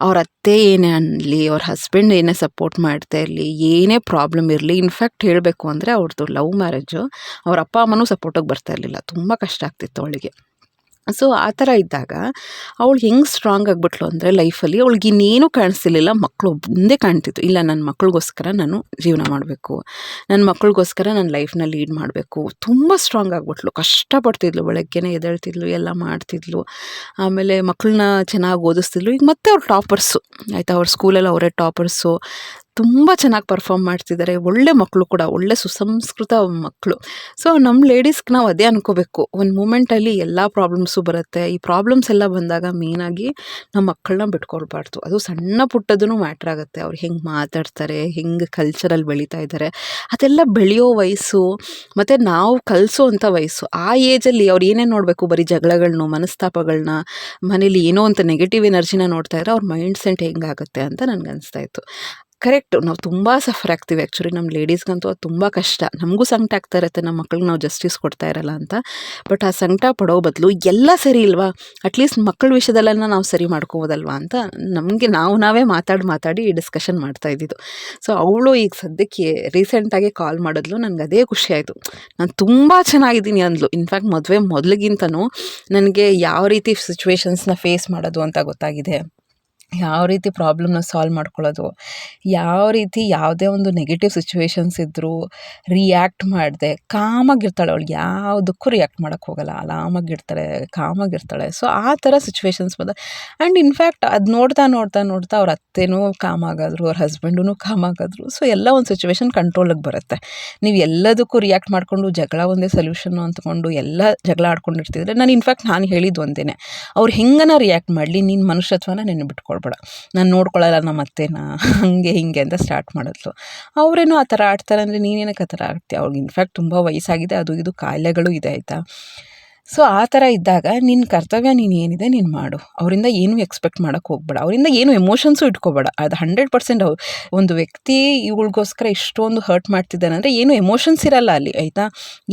ಅವ್ರ ಅತ್ತೆ ಏನೇ ಅನ್ನಲಿ, ಅವ್ರ ಹಸ್ಬೆಂಡ್ ಏನೇ ಸಪೋರ್ಟ್ ಮಾಡ್ತಾ ಇರಲಿ, ಏನೇ ಪ್ರಾಬ್ಲಮ್ ಇರಲಿ, ಇನ್ಫ್ಯಾಕ್ಟ್ ಹೇಳಬೇಕು ಅಂದರೆ ಅವ್ರದ್ದು ಲವ್ ಮ್ಯಾರೇಜು, ಅವ್ರ ಅಪ್ಪ ಅಮ್ಮನೂ ಸಪೋರ್ಟಿಗೆ ಬರ್ತಾ ಇರಲಿಲ್ಲ, ತುಂಬ ಕಷ್ಟ ಆಗ್ತಿತ್ತು ಅವಳಿಗೆ. ಸೊ ಆ ಥರ ಇದ್ದಾಗ ಅವಳು ಹೆಂಗೆ ಸ್ಟ್ರಾಂಗ್ ಆಗಿಬಿಟ್ಲು ಅಂದರೆ ಲೈಫಲ್ಲಿ ಅವಳಿಗೆ ಇನ್ನೇನು ಕಾಣಿಸ್ತಿರ್ಲಿಲ್ಲ, ಮಕ್ಕಳು ಒಂದೇ ಕಾಣ್ತಿತ್ತು. ಇಲ್ಲ, ನನ್ನ ಮಕ್ಳಿಗೋಸ್ಕರ ನಾನು ಜೀವನ ಮಾಡಬೇಕು, ನನ್ನ ಮಕ್ಳಿಗೋಸ್ಕರ ನನ್ನ ಲೈಫ್ನ ಲೀಡ್ ಮಾಡಬೇಕು. ತುಂಬ ಸ್ಟ್ರಾಂಗ್ ಆಗಿಬಿಟ್ಲು, ಕಷ್ಟಪಡ್ತಿದ್ಲು, ಬೆಳಗ್ಗೆನೇ ಎದ್ದೇಳ್ತಿದ್ಲು, ಎಲ್ಲ ಮಾಡ್ತಿದ್ಲು, ಆಮೇಲೆ ಮಕ್ಕಳನ್ನ ಚೆನ್ನಾಗಿ ಓದಿಸ್ತಿದ್ಲು. ಈಗ ಮತ್ತೆ ಅವ್ರು ಟಾಪರ್ಸು ಆಯಿತಾ, ಅವ್ರ ಸ್ಕೂಲಲ್ಲಿ ಅವರೇ ಟಾಪರ್ಸು, ತುಂಬ ಚೆನ್ನಾಗಿ ಪರ್ಫಾರ್ಮ್ ಮಾಡ್ತಿದ್ದಾರೆ. ಒಳ್ಳೆ ಮಕ್ಕಳು ಕೂಡ, ಒಳ್ಳೆ ಸುಸಂಸ್ಕೃತ ಮಕ್ಕಳು. ಸೊ ನಮ್ಮ ಲೇಡೀಸ್ಗೆ ನಾವು ಅದೇ ಅನ್ಕೋಬೇಕು, ಒಂದು ಮೂಮೆಂಟಲ್ಲಿ ಎಲ್ಲ ಪ್ರಾಬ್ಲಮ್ಸು ಬರುತ್ತೆ. ಈ ಪ್ರಾಬ್ಲಮ್ಸ್ ಎಲ್ಲ ಬಂದಾಗ ಮೇಯ್ನಾಗಿ ನಮ್ಮ ಮಕ್ಕಳನ್ನ ಬಿಟ್ಕೊಳ್ಬಾರ್ದು. ಅದು ಸಣ್ಣ ಪುಟ್ಟದೂ ಮ್ಯಾಟ್ರ್ ಆಗುತ್ತೆ. ಅವ್ರು ಹೆಂಗೆ ಮಾತಾಡ್ತಾರೆ, ಹೆಂಗೆ ಕಲ್ಚರಲ್ಲಿ ಬೆಳೀತಾ ಇದ್ದಾರೆ, ಅದೆಲ್ಲ ಬೆಳೆಯೋ ವಯಸ್ಸು, ಮತ್ತು ನಾವು ಕಲಿಸೋವಂಥ ವಯಸ್ಸು. ಆ ಏಜಲ್ಲಿ ಅವ್ರು ಏನೇನು ನೋಡಬೇಕು, ಬರೀ ಜಗಳಗಳನ್ನ, ಮನಸ್ತಾಪಗಳನ್ನ, ಮನೇಲಿ ಏನೋ ಅಂತ ನೆಗೆಟಿವ್ ಎನರ್ಜಿನ ನೋಡ್ತಾ ಇದ್ರೆ ಅವ್ರ ಮೈಂಡ್ ಸೆಟ್ ಹೆಂಗಾಗುತ್ತೆ ಅಂತ ನನಗನ್ನಿಸ್ತಾ ಇತ್ತು. ಕರೆಕ್ಟು, ನಾವು ತುಂಬ ಸಫರ್ ಆಗ್ತೀವಿ ಆ್ಯಕ್ಚುಲಿ. ನಮ್ಮ ಲೇಡೀಸ್ಗಂತೂ ಅದು ತುಂಬ ಕಷ್ಟ. ನಮಗೂ ಸಂಕಟ ಆಗ್ತಾ ಇರುತ್ತೆ ನಮ್ಮ ಮಕ್ಳಿಗೆ ನಾವು ಜಸ್ಟಿಸ್ ಕೊಡ್ತಾ ಇರಲ್ಲ ಅಂತ. ಬಟ್ ಆ ಸಂಕಟ ಪಡೋ ಬದಲು ಎಲ್ಲ ಸರಿ ಇಲ್ವಾ, ಅಟ್ಲೀಸ್ಟ್ ಮಕ್ಕಳ ವಿಷಯದಲ್ಲೆಲ್ಲ ನಾವು ಸರಿ ಮಾಡ್ಕೋಬೋದಲ್ವಾ ಅಂತ ನಮಗೆ ನಾವೇ ಮಾತಾಡಿ ಡಿಸ್ಕಷನ್ ಮಾಡ್ತಾ ಇದ್ದಿದ್ದು. ಸೊ ಅವಳು ಈಗ ಸದ್ಯಕ್ಕೆ ರೀಸೆಂಟಾಗಿ ಕಾಲ್ ಮಾಡಿದ್ಲು, ನನಗೆ ಅದೇ ಖುಷಿ ಆಯಿತು. ನಾನು ತುಂಬ ಚೆನ್ನಾಗಿದ್ದೀನಿ ಅಂದ್ಲು. ಇನ್ಫ್ಯಾಕ್ಟ್ ಮದುವೆ ಮೊದಲಿಗಿಂತನೂ ನನಗೆ ಯಾವ ರೀತಿ ಸಿಚುವೇಶನ್ಸ್ನ ಫೇಸ್ ಮಾಡೋದು ಅಂತ ಗೊತ್ತಾಗಿದೆ, ಯಾವ ರೀತಿ ಪ್ರಾಬ್ಲಮ್ನ ಸಾಲ್ವ್ ಮಾಡ್ಕೊಳ್ಳೋದು, ಯಾವ ರೀತಿ ಯಾವುದೇ ಒಂದು ನೆಗೆಟಿವ್ ಸಿಚುವೇಶನ್ಸ್ ಇದ್ದರೂ ರಿಯಾಕ್ಟ್ ಮಾಡದೆ ಕಾಮಾಗಿರ್ತಾಳೆ ಅವಳು. ಯಾವುದಕ್ಕೂ ರಿಯಾಕ್ಟ್ ಮಾಡೋಕ್ಕೆ ಹೋಗಲ್ಲ, ಆರಾಮಾಗಿರ್ತಾಳೆ, ಕಾಮಾಗಿರ್ತಾಳೆ. ಸೊ ಆ ಥರ ಸಿಚುವೇಶನ್ಸ್ ಬಂದ. ಆ್ಯಂಡ್ ಇನ್ಫ್ಯಾಕ್ಟ್ ಅದು ನೋಡ್ತಾ ಅವ್ರ ಅತ್ತೆನೂ ಕಾಮಾಗಾದ್ರು, ಅವ್ರ ಹಸ್ಬೆಂಡೂ ಕಾಮಾಗಾದ್ರು. ಸೊ ಎಲ್ಲ ಒಂದು ಸಿಚುವೇಶನ್ ಕಂಟ್ರೋಲಿಗೆ ಬರುತ್ತೆ. ನೀವು ಎಲ್ಲದಕ್ಕೂ ರಿಯಾಕ್ಟ್ ಮಾಡಿಕೊಂಡು ಜಗಳ ಒಂದೇ ಸೊಲ್ಯೂಷನ್ನು ಅಂದ್ಕೊಂಡು ಎಲ್ಲ ಜಗಳ ಆಡ್ಕೊಂಡಿರ್ತಿದ್ರೆ, ನಾನು ಹೇಳಿದ್ದು ಒಂದೇ, ಅವ್ರು ಹೆಂಗನ ರಿಯಾಕ್ಟ್ ಮಾಡಲಿ, ನೀನು ಮನುಷ್ಯತ್ವನ ನೆನ್ನೆ ಬಿಟ್ಕೊಳ್ಬೇಡ, ನಾನು ನೋಡ್ಕೊಳ್ಳಲ್ಲ ನಮ್ಮ ಅತ್ತೆನ, ಹಂಗೆ ಹಿಂಗೆ ಅಂತ ಸ್ಟಾರ್ಟ್ ಮಾಡಿದ್ಲು. ಅವರೇನೋ ಆ ಥರ ಆಡ್ತಾರೆ ಅಂದರೆ ನೀನೇನಕ್ಕೆ ಆ ಥರ ಆಡ್ತೀಯ, ಅವ್ಳಿಗೆ ಇನ್ಫ್ಯಾಕ್ಟ್ ತುಂಬ ವಯಸ್ಸಾಗಿದೆ, ಅದು ಇದು ಕಾಯಿಲೆಗಳು ಇದೆ ಆಯಿತಾ. ಸೊ ಆ ಥರ ಇದ್ದಾಗ ನಿನ್ನ ಕರ್ತವ್ಯ ನೀನು ಏನಿದೆ ನೀನು ಮಾಡು. ಅವರಿಂದ ಏನೂ ಎಕ್ಸ್ಪೆಕ್ಟ್ ಮಾಡೋಕ್ಕೆ ಹೋಗಬೇಡ, ಅವರಿಂದ ಏನು ಎಮೋಷನ್ಸು ಇಟ್ಕೋಬೇಡ. ಅದು 100% ಒಂದು ವ್ಯಕ್ತಿ ಇವುಗಳಿಗೋಸ್ಕರ ಇಷ್ಟೊಂದು ಹರ್ಟ್ ಮಾಡ್ತಿದ್ದಾನೆ ಅಂದರೆ ಏನು ಎಮೋಷನ್ಸ್ ಇರಲ್ಲ ಅಲ್ಲಿ ಆಯಿತಾ.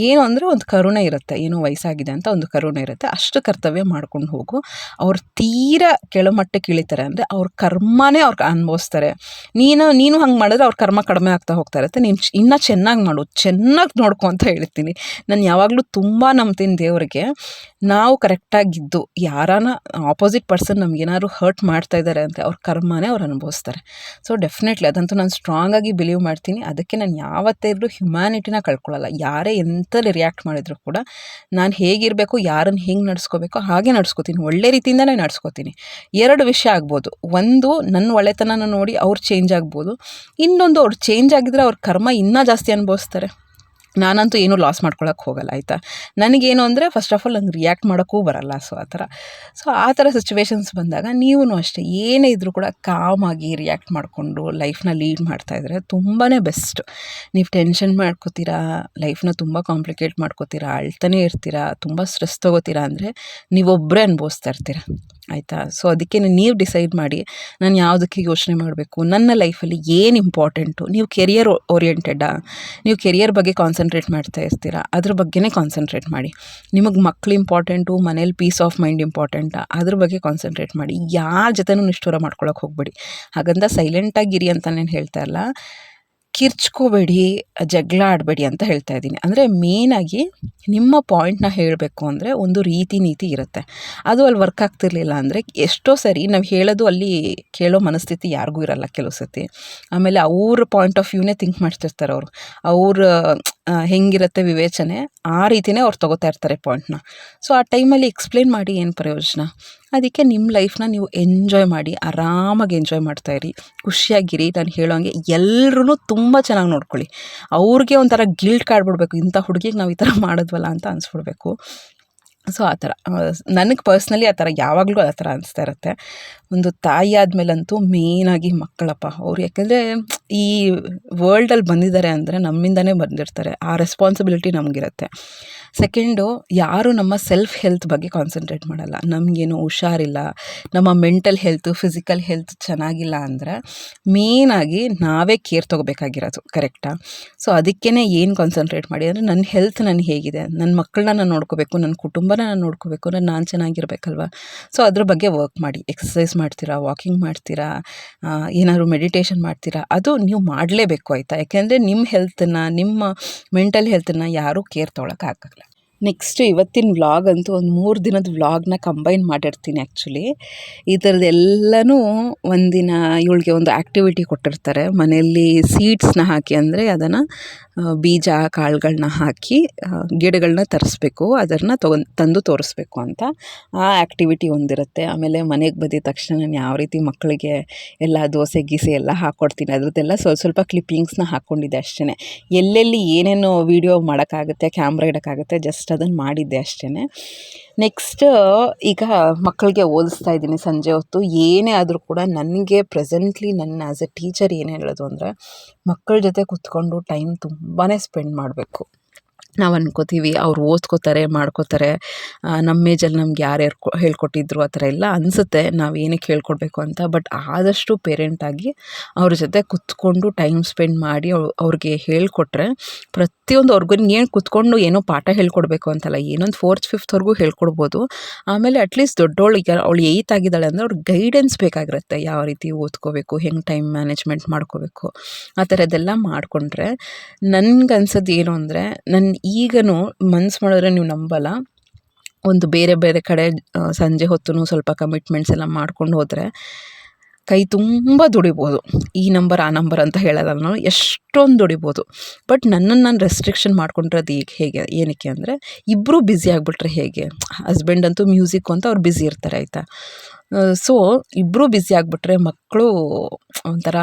ಏನು ಅಂದರೆ ಒಂದು ಕರುಣೆ ಇರುತ್ತೆ, ಏನೋ ವಯಸ್ಸಾಗಿದೆ ಅಂತ ಒಂದು ಕರುಣೆ ಇರುತ್ತೆ, ಅಷ್ಟು ಕರ್ತವ್ಯ ಮಾಡ್ಕೊಂಡು ಹೋಗು. ಅವ್ರು ತೀರಾ ಕೆಳಮಟ್ಟಕ್ಕೆ ಇಳಿತಾರೆ ಅಂದರೆ ಅವ್ರ ಕರ್ಮನೇ ಅವ್ರಿಗೆ ಅನುಭವಿಸ್ತಾರೆ. ನೀನು ಹಂಗೆ ಮಾಡಿದ್ರೆ ಅವ್ರ ಕರ್ಮ ಕಡಿಮೆ ಆಗ್ತಾ ಹೋಗ್ತಾ ಇರುತ್ತೆ. ನೀನು ಇನ್ನೂ ಚೆನ್ನಾಗಿ ಮಾಡು, ಚೆನ್ನಾಗಿ ನೋಡ್ಕೊ ಅಂತ ಹೇಳ್ತೀನಿ. ನಾನು ಯಾವಾಗಲೂ ತುಂಬ ನಂಬ್ತೀನಿ ದೇವರಿಗೆ. ನಾವು ಕರೆಕ್ಟಾಗಿದ್ದು ಯಾರಾನ ಆಪೋಸಿಟ್ ಪರ್ಸನ್ ನಮಗೇನಾದ್ರು ಹರ್ಟ್ ಮಾಡ್ತಾ ಇದ್ದಾರೆ ಅಂದರೆ ಅವ್ರ ಕರ್ಮನೇ ಅವ್ರು ಅನುಭವಿಸ್ತಾರೆ. ಸೊ ಡೆಫಿನೆಟ್ಲಿ ಅದಂತೂ ನಾನು ಸ್ಟ್ರಾಂಗಾಗಿ ಬಿಲೀವ್ ಮಾಡ್ತೀನಿ. ಅದಕ್ಕೆ ನಾನು ಯಾವತ್ತೇ ಇದ್ರೂ ಹ್ಯುಮ್ಯಾನಿಟಿನ ಕಳ್ಕೊಳ್ಳಲ್ಲ. ಯಾರೇ ಎಂತಲ್ಲಿ ರಿಯಾಕ್ಟ್ ಮಾಡಿದ್ರು ಕೂಡ ನಾನು ಹೇಗಿರಬೇಕು, ಯಾರನ್ನು ಹೆಂಗೆ ನಡ್ಸ್ಕೋಬೇಕು ಹಾಗೆ ನಡ್ಸ್ಕೋತೀನಿ, ಒಳ್ಳೆ ರೀತಿಯಿಂದನೇ ನಡ್ಸ್ಕೋತೀನಿ. 2 ವಿಷಯ ಆಗ್ಬೋದು. ಒಂದು, ನನ್ನ ಒಳ್ಳೆತನನ ನೋಡಿ ಅವ್ರು ಚೇಂಜ್ ಆಗ್ಬೋದು. ಇನ್ನೊಂದು, ಅವ್ರು ಚೇಂಜ್ ಆಗಿದ್ರೆ ಅವ್ರ ಕರ್ಮ ಇನ್ನೂ ಜಾಸ್ತಿ ಅನುಭವಿಸ್ತಾರೆ. ನಾನಂತೂ ಏನೂ ಲಾಸ್ ಮಾಡ್ಕೊಳಕ್ಕೆ ಹೋಗಲ್ಲ ಆಯಿತಾ. ನನಗೇನು ಅಂದರೆ ಫಸ್ಟ್ ಆಫ್ ಆಲ್ ನಂಗೆ ರಿಯಾಕ್ಟ್ ಮಾಡೋಕ್ಕೂ ಬರಲ್ಲ. ಸೊ ಆ ಥರ ಸಿಚುವೇಶನ್ಸ್ ಬಂದಾಗ ನೀವೂ ಅಷ್ಟೇ ಏನೇ ಇದ್ದರೂ ಕೂಡ ಕಾಮಾಗಿ ರಿಯಾಕ್ಟ್ ಮಾಡಿಕೊಂಡು ಲೈಫ್ನ ಲೀಡ್ ಮಾಡ್ತಾಯಿದ್ರೆ ತುಂಬಾ ಬೆಸ್ಟ್. ನೀವು ಟೆನ್ಷನ್ ಮಾಡ್ಕೋತೀರಾ, ಲೈಫ್ನ ತುಂಬ ಕಾಂಪ್ಲಿಕೇಟ್ ಮಾಡ್ಕೋತೀರಾ, ಅಳ್ತಾನೆ ಇರ್ತೀರಾ, ತುಂಬ ಸ್ಟ್ರೆಸ್ ತೊಗೋತೀರಾ ಅಂದರೆ ನೀವೊಬ್ಬರೇ ಅನುಭವಿಸ್ತಾ ಇರ್ತೀರ ಆಯಿತಾ. ಸೊ ಅದಕ್ಕೆ ನೀವು ಡಿಸೈಡ್ ಮಾಡಿ ನಾನು ಯಾವುದಕ್ಕೆ ಯೋಚನೆ ಮಾಡಬೇಕು, ನನ್ನ ಲೈಫಲ್ಲಿ ಏನು ಇಂಪಾರ್ಟೆಂಟು. ನೀವು ಕೆರಿಯರ್ ಓರಿಯೆಂಟೆಡಾ, ನೀವು ಕೆರಿಯರ್ ಬಗ್ಗೆ ಕಾನ್ಸಂಟ್ರೇಟ್ ಮಾಡ್ತಾ ಇರ್ತೀರಾ, ಅದ್ರ ಬಗ್ಗೆನೇ ಕಾನ್ಸಂಟ್ರೇಟ್ ಮಾಡಿ. ನಿಮಗೆ ಮಕ್ಕಳು ಇಂಪಾರ್ಟೆಂಟು, ಮನೇಲಿ ಪೀಸ್ ಆಫ್ ಮೈಂಡ್ ಇಂಪಾರ್ಟೆಂಟಾ, ಅದ್ರ ಬಗ್ಗೆ ಕಾನ್ಸಂಟ್ರೇಟ್ ಮಾಡಿ. ಯಾರ ಜೊತೆನೂ ನಿಷ್ಠುರ ಮಾಡ್ಕೊಳಕ್ಕೆ ಹೋಗಬೇಡಿ. ಹಾಗಂತ ಸೈಲೆಂಟಾಗಿರಿ ಅಂತ ನಾನು ಹೇಳ್ತಾ ಇಲ್ಲ, ಕಿರ್ಚ್ಕೋಬೇಡಿ, ಜಗಳ ಆಡಬೇಡಿ ಅಂತ ಹೇಳ್ತಾ ಇದ್ದೀನಿ. ಅಂದರೆ ಮೇಯ್ನಾಗಿ ನಿಮ್ಮ ಪಾಯಿಂಟ್ನ ಹೇಳಬೇಕು ಅಂದರೆ ಒಂದು ರೀತಿ ನೀತಿ ಇರುತ್ತೆ. ಅದು ಅಲ್ಲಿ ವರ್ಕ್ ಆಗ್ತಿರ್ಲಿಲ್ಲ ಅಂದರೆ ಎಷ್ಟೋ ಸರಿ ನಾವು ಹೇಳೋದು ಅಲ್ಲಿ ಕೇಳೋ ಮನಸ್ಥಿತಿ ಯಾರಿಗೂ ಇರಲ್ಲ ಕೆಲವು ಸತಿ. ಆಮೇಲೆ ಅವ್ರ ಪಾಯಿಂಟ್ ಆಫ್ ವ್ಯೂನೇ ಥಿಂಕ್ ಮಾಡ್ತಿರ್ತಾರೆ ಅವರು. ಅವ್ರ ಹೆಂಗಿರುತ್ತೆ ವಿವೇಚನೆ ಆ ರೀತಿಯೇ ಅವ್ರು ತೊಗೋತಾ ಇರ್ತಾರೆ ಪಾಯಿಂಟ್ನ. ಸೊ ಆ ಟೈಮಲ್ಲಿ ಎಕ್ಸ್ಪ್ಲೇನ್ ಮಾಡಿ ಏನು ಪ್ರಯೋಜನ. ಅದಕ್ಕೆ ನಿಮ್ಮ ಲೈಫ್ನ ನೀವು ಎಂಜಾಯ್ ಮಾಡಿ, ಆರಾಮಾಗಿ ಎಂಜಾಯ್ ಮಾಡ್ತಾಯಿರಿ, ಖುಷಿಯಾಗಿರಿ. ನಾನು ಹೇಳೋಂಗೆ ಎಲ್ಲರೂ ತುಂಬ ಚೆನ್ನಾಗಿ ನೋಡ್ಕೊಳ್ಳಿ. ಅವ್ರಿಗೆ ಒಂಥರ ಗಿಲ್ಟ್ ಕಾಡ್ಬಿಡ್ಬೇಕು, ಇಂಥ ಹುಡುಗಿಗೆ ನಾವು ಈ ಥರ ಮಾಡಿದ್ವಲ್ಲ ಅಂತ ಅನಿಸ್ಬಿಡ್ಬೇಕು. ಸೊ ಆ ಥರ ನನಗೆ ಪರ್ಸ್ನಲಿ ಆ ಥರ ಯಾವಾಗಲೂ ಆ ಥರ ಅನಿಸ್ತಾ ಇರುತ್ತೆ. ಒಂದು ತಾಯಿ ಆದಮೇಲಂತೂ ಮೇಯ್ನಾಗಿ ಮಕ್ಕಳಪ್ಪ ಅವ್ರು. ಯಾಕೆಂದರೆ ಈ ವರ್ಲ್ಡಲ್ಲಿ ಬಂದಿದ್ದಾರೆ ಅಂದರೆ ನಮ್ಮಿಂದನೇ ಬಂದಿರ್ತಾರೆ, ಆ ರೆಸ್ಪಾನ್ಸಿಬಿಲಿಟಿ ನಮಗಿರುತ್ತೆ. ಸೆಕೆಂಡು, ಯಾರು ನಮ್ಮ ಸೆಲ್ಫ್ ಹೆಲ್ತ್ ಬಗ್ಗೆ ಕಾನ್ಸಂಟ್ರೇಟ್ ಮಾಡಲ್ಲ. ನಮಗೇನು ಹುಷಾರಿಲ್ಲ, ನಮ್ಮ ಮೆಂಟಲ್ ಹೆಲ್ತು ಫಿಸಿಕಲ್ ಹೆಲ್ತ್ ಚೆನ್ನಾಗಿಲ್ಲ ಅಂದರೆ ಮೇಯ್ನಾಗಿ ನಾವೇ ಕೇರ್ ತೊಗೋಬೇಕಾಗಿರೋದು, ಕರೆಕ್ಟಾ? ಸೊ ಅದಕ್ಕೇ ಏನು ಕಾನ್ಸಂಟ್ರೇಟ್ ಮಾಡಿ ಅಂದರೆ ನನ್ನ ಹೆಲ್ತ್ ನನಗೆ ಹೇಗಿದೆ, ನನ್ನ ಮಕ್ಕಳನ್ನ ನಾನು ನೋಡ್ಕೋಬೇಕು, ನನ್ನ ಕುಟುಂಬನ ನಾನು ನೋಡ್ಕೋಬೇಕು, ನಾನು ಚೆನ್ನಾಗಿರ್ಬೇಕಲ್ವ. ಸೊ ಅದ್ರ ಬಗ್ಗೆ ವರ್ಕ್ ಮಾಡಿ. ಎಕ್ಸಸೈಸ್ ಮಾಡ್ತೀರಾ, ವಾಕಿಂಗ್ ಮಾಡ್ತೀರಾ, ಏನಾದ್ರು ಮೆಡಿಟೇಷನ್ ಮಾಡ್ತೀರಾ, ಅದು ನೀವು ಮಾಡಲೇಬೇಕು, ಆಯಿತಾ? ಯಾಕೆಂದರೆ ನಿಮ್ಮ ಹೆಲ್ತನ್ನು, ನಿಮ್ಮ ಮೆಂಟಲ್ ಹೆಲ್ತನ್ನು ಯಾರೂ ಕೇರ್ ತೊಗೊಳಕ್ಕಾಗಲ್ಲ. ನೆಕ್ಸ್ಟು ಇವತ್ತಿನ ವ್ಲಾಗ್ ಅಂತೂ ಒಂದು 3 ದಿನದ ವ್ಲಾಗ್ನ ಕಂಬೈನ್ ಮಾಡಿರ್ತೀನಿ. ಆ್ಯಕ್ಚುಲಿ ಈ ಥರದ್ದೆಲ್ಲನೂ ಒಂದಿನ ಇವಳಿಗೆ ಒಂದು ಆ್ಯಕ್ಟಿವಿಟಿ ಕೊಟ್ಟಿರ್ತಾರೆ ಮನೆಯಲ್ಲಿ. ಸೀಡ್ಸ್ನ ಹಾಕಿ, ಅಂದರೆ ಅದನ್ನು ಬೀಜ ಕಾಳುಗಳನ್ನ ಹಾಕಿ ಗಿಡಗಳನ್ನ ತರಿಸ್ಬೇಕು, ಅದನ್ನು ತಂದು ತೋರಿಸ್ಬೇಕು ಅಂತ ಆ ಆ್ಯಕ್ಟಿವಿಟಿ ಒಂದಿರುತ್ತೆ. ಆಮೇಲೆ ಮನೆಗೆ ಬಂದಿದ ತಕ್ಷಣ ನಾನು ಯಾವ ರೀತಿ ಮಕ್ಕಳಿಗೆ ಎಲ್ಲ ದೋಸೆ ಗೀಸೆ ಎಲ್ಲ ಹಾಕ್ಕೊಡ್ತೀನಿ, ಅದ್ರದ್ದೆಲ್ಲ ಸ್ವಲ್ಪ ಕ್ಲಿಪ್ಪಿಂಗ್ಸ್ನ ಹಾಕ್ಕೊಂಡಿದ್ದೆ ಅಷ್ಟೇ. ಎಲ್ಲೆಲ್ಲಿ ಏನೇನು ವೀಡಿಯೋ ಮಾಡೋಕ್ಕಾಗುತ್ತೆ, ಕ್ಯಾಮ್ರಾ ಇಡೋಕ್ಕಾಗುತ್ತೆ, ಜಸ್ಟ್ ಅದನ್ನು ಮಾಡಿದ್ದೆ ಅಷ್ಟೇ. ನೆಕ್ಸ್ಟ್ ಈಗ ಮಕ್ಕಳಿಗೆ ಓದಿಸ್ತಾ ಇದ್ದೀನಿ ಸಂಜೆ ಹೊತ್ತು. ಏನೇ ಆದರೂ ಕೂಡ ನನಗೆ ಪ್ರೆಸೆಂಟ್ಲಿ ನನ್ನ ಆ್ಯಸ್ ಎ ಟೀಚರ್ ಏನು ಹೇಳೋದು ಅಂದರೆ, ಮಕ್ಕಳ ಜೊತೆ ಕೂತ್ಕೊಂಡು ಟೈಮ್ ತುಂಬಾ ಸ್ಪೆಂಡ್ ಮಾಡಬೇಕು. ನಾವು ಅನ್ಕೋತೀವಿ ಅವ್ರು ಓದ್ಕೋತಾರೆ, ಮಾಡ್ಕೋತಾರೆ, ನಮ್ಮ ಏಜಲ್ಲಿ ನಮ್ಗೆ ಯಾರ್ಯಾರು ಹೇಳ್ಕೊಟ್ಟಿದ್ರು ಆ ಥರ ಎಲ್ಲ ಅನಿಸುತ್ತೆ, ನಾವು ಏನಕ್ಕೆ ಹೇಳ್ಕೊಡ್ಬೇಕು ಅಂತ. ಬಟ್ ಆದಷ್ಟು ಪೇರೆಂಟಾಗಿ ಅವ್ರ ಜೊತೆ ಕೂತ್ಕೊಂಡು ಟೈಮ್ ಸ್ಪೆಂಡ್ ಮಾಡಿ ಅವ್ರಿಗೆ ಹೇಳ್ಕೊಟ್ರೆ ಪ್ರತಿಯೊಂದು ಅವ್ರಿಗೂ ಏನು ಕೂತ್ಕೊಂಡು ಏನೋ ಪಾಠ ಹೇಳ್ಕೊಡ್ಬೇಕು ಅಂತಲ್ಲ, ಏನೊಂದು 4th 5thವರೆಗೂ ಹೇಳ್ಕೊಡ್ಬೋದು. ಆಮೇಲೆ ಅಟ್ಲೀಸ್ಟ್ ದೊಡ್ಡವಳು, ಈಗ ಅವಳು 8th ಆಗಿದ್ದಾಳೆ ಅಂದರೆ ಅವ್ರಿಗೆ ಗೈಡೆನ್ಸ್ ಬೇಕಾಗಿರುತ್ತೆ, ಯಾವ ರೀತಿ ಓದ್ಕೋಬೇಕು, ಹೆಂಗೆ ಟೈಮ್ ಮ್ಯಾನೇಜ್ಮೆಂಟ್ ಮಾಡ್ಕೋಬೇಕು, ಆ ಥರದ್ದೆಲ್ಲ ಮಾಡಿಕೊಂಡ್ರೆ. ನನಗನ್ಸೋದು ಏನು ಅಂದರೆ, ನನ್ನ ಈಗಲೂ ಮನ್ಸು ಮಾಡಿದ್ರೆ ನೀವು ನಂಬಲ್ಲ, ಒಂದು ಬೇರೆ ಬೇರೆ ಕಡೆ ಸಂಜೆ ಹೊತ್ತು ಸ್ವಲ್ಪ ಕಮಿಟ್ಮೆಂಟ್ಸ್ ಎಲ್ಲ ಮಾಡ್ಕೊಂಡು ಹೋದರೆ ಕೈ ತುಂಬ ದುಡಿಬೋದು. ಈ ನಂಬರ್ ಆ ನಂಬರ್ ಅಂತ ಹೇಳೋಲ್ಲ ನಾನು, ಎಷ್ಟೊಂದು ದುಡಿಬೋದು. ಬಟ್ ನನ್ನನ್ನು ನಾನು ರೆಸ್ಟ್ರಿಕ್ಷನ್ ಮಾಡ್ಕೊಂಡಿರೋದು ಈಗ ಹೇಗೆ, ಏನಕ್ಕೆ ಅಂದರೆ, ಇಬ್ಬರೂ ಬ್ಯುಸಿ ಆಗಿಬಿಟ್ರೆ ಹೇಗೆ? ಹಸ್ಬೆಂಡ್ ಅಂತೂ ಮ್ಯೂಸಿಕ್ ಅಂತ ಅವ್ರು ಬ್ಯುಸಿ ಇರ್ತಾರೆ, ಆಯಿತಾ? ಸೊ ಇಬ್ಬರೂ ಬ್ಯುಸಿ ಆಗಿಬಿಟ್ರೆ ಮಕ್ಕಳು ಒಂಥರ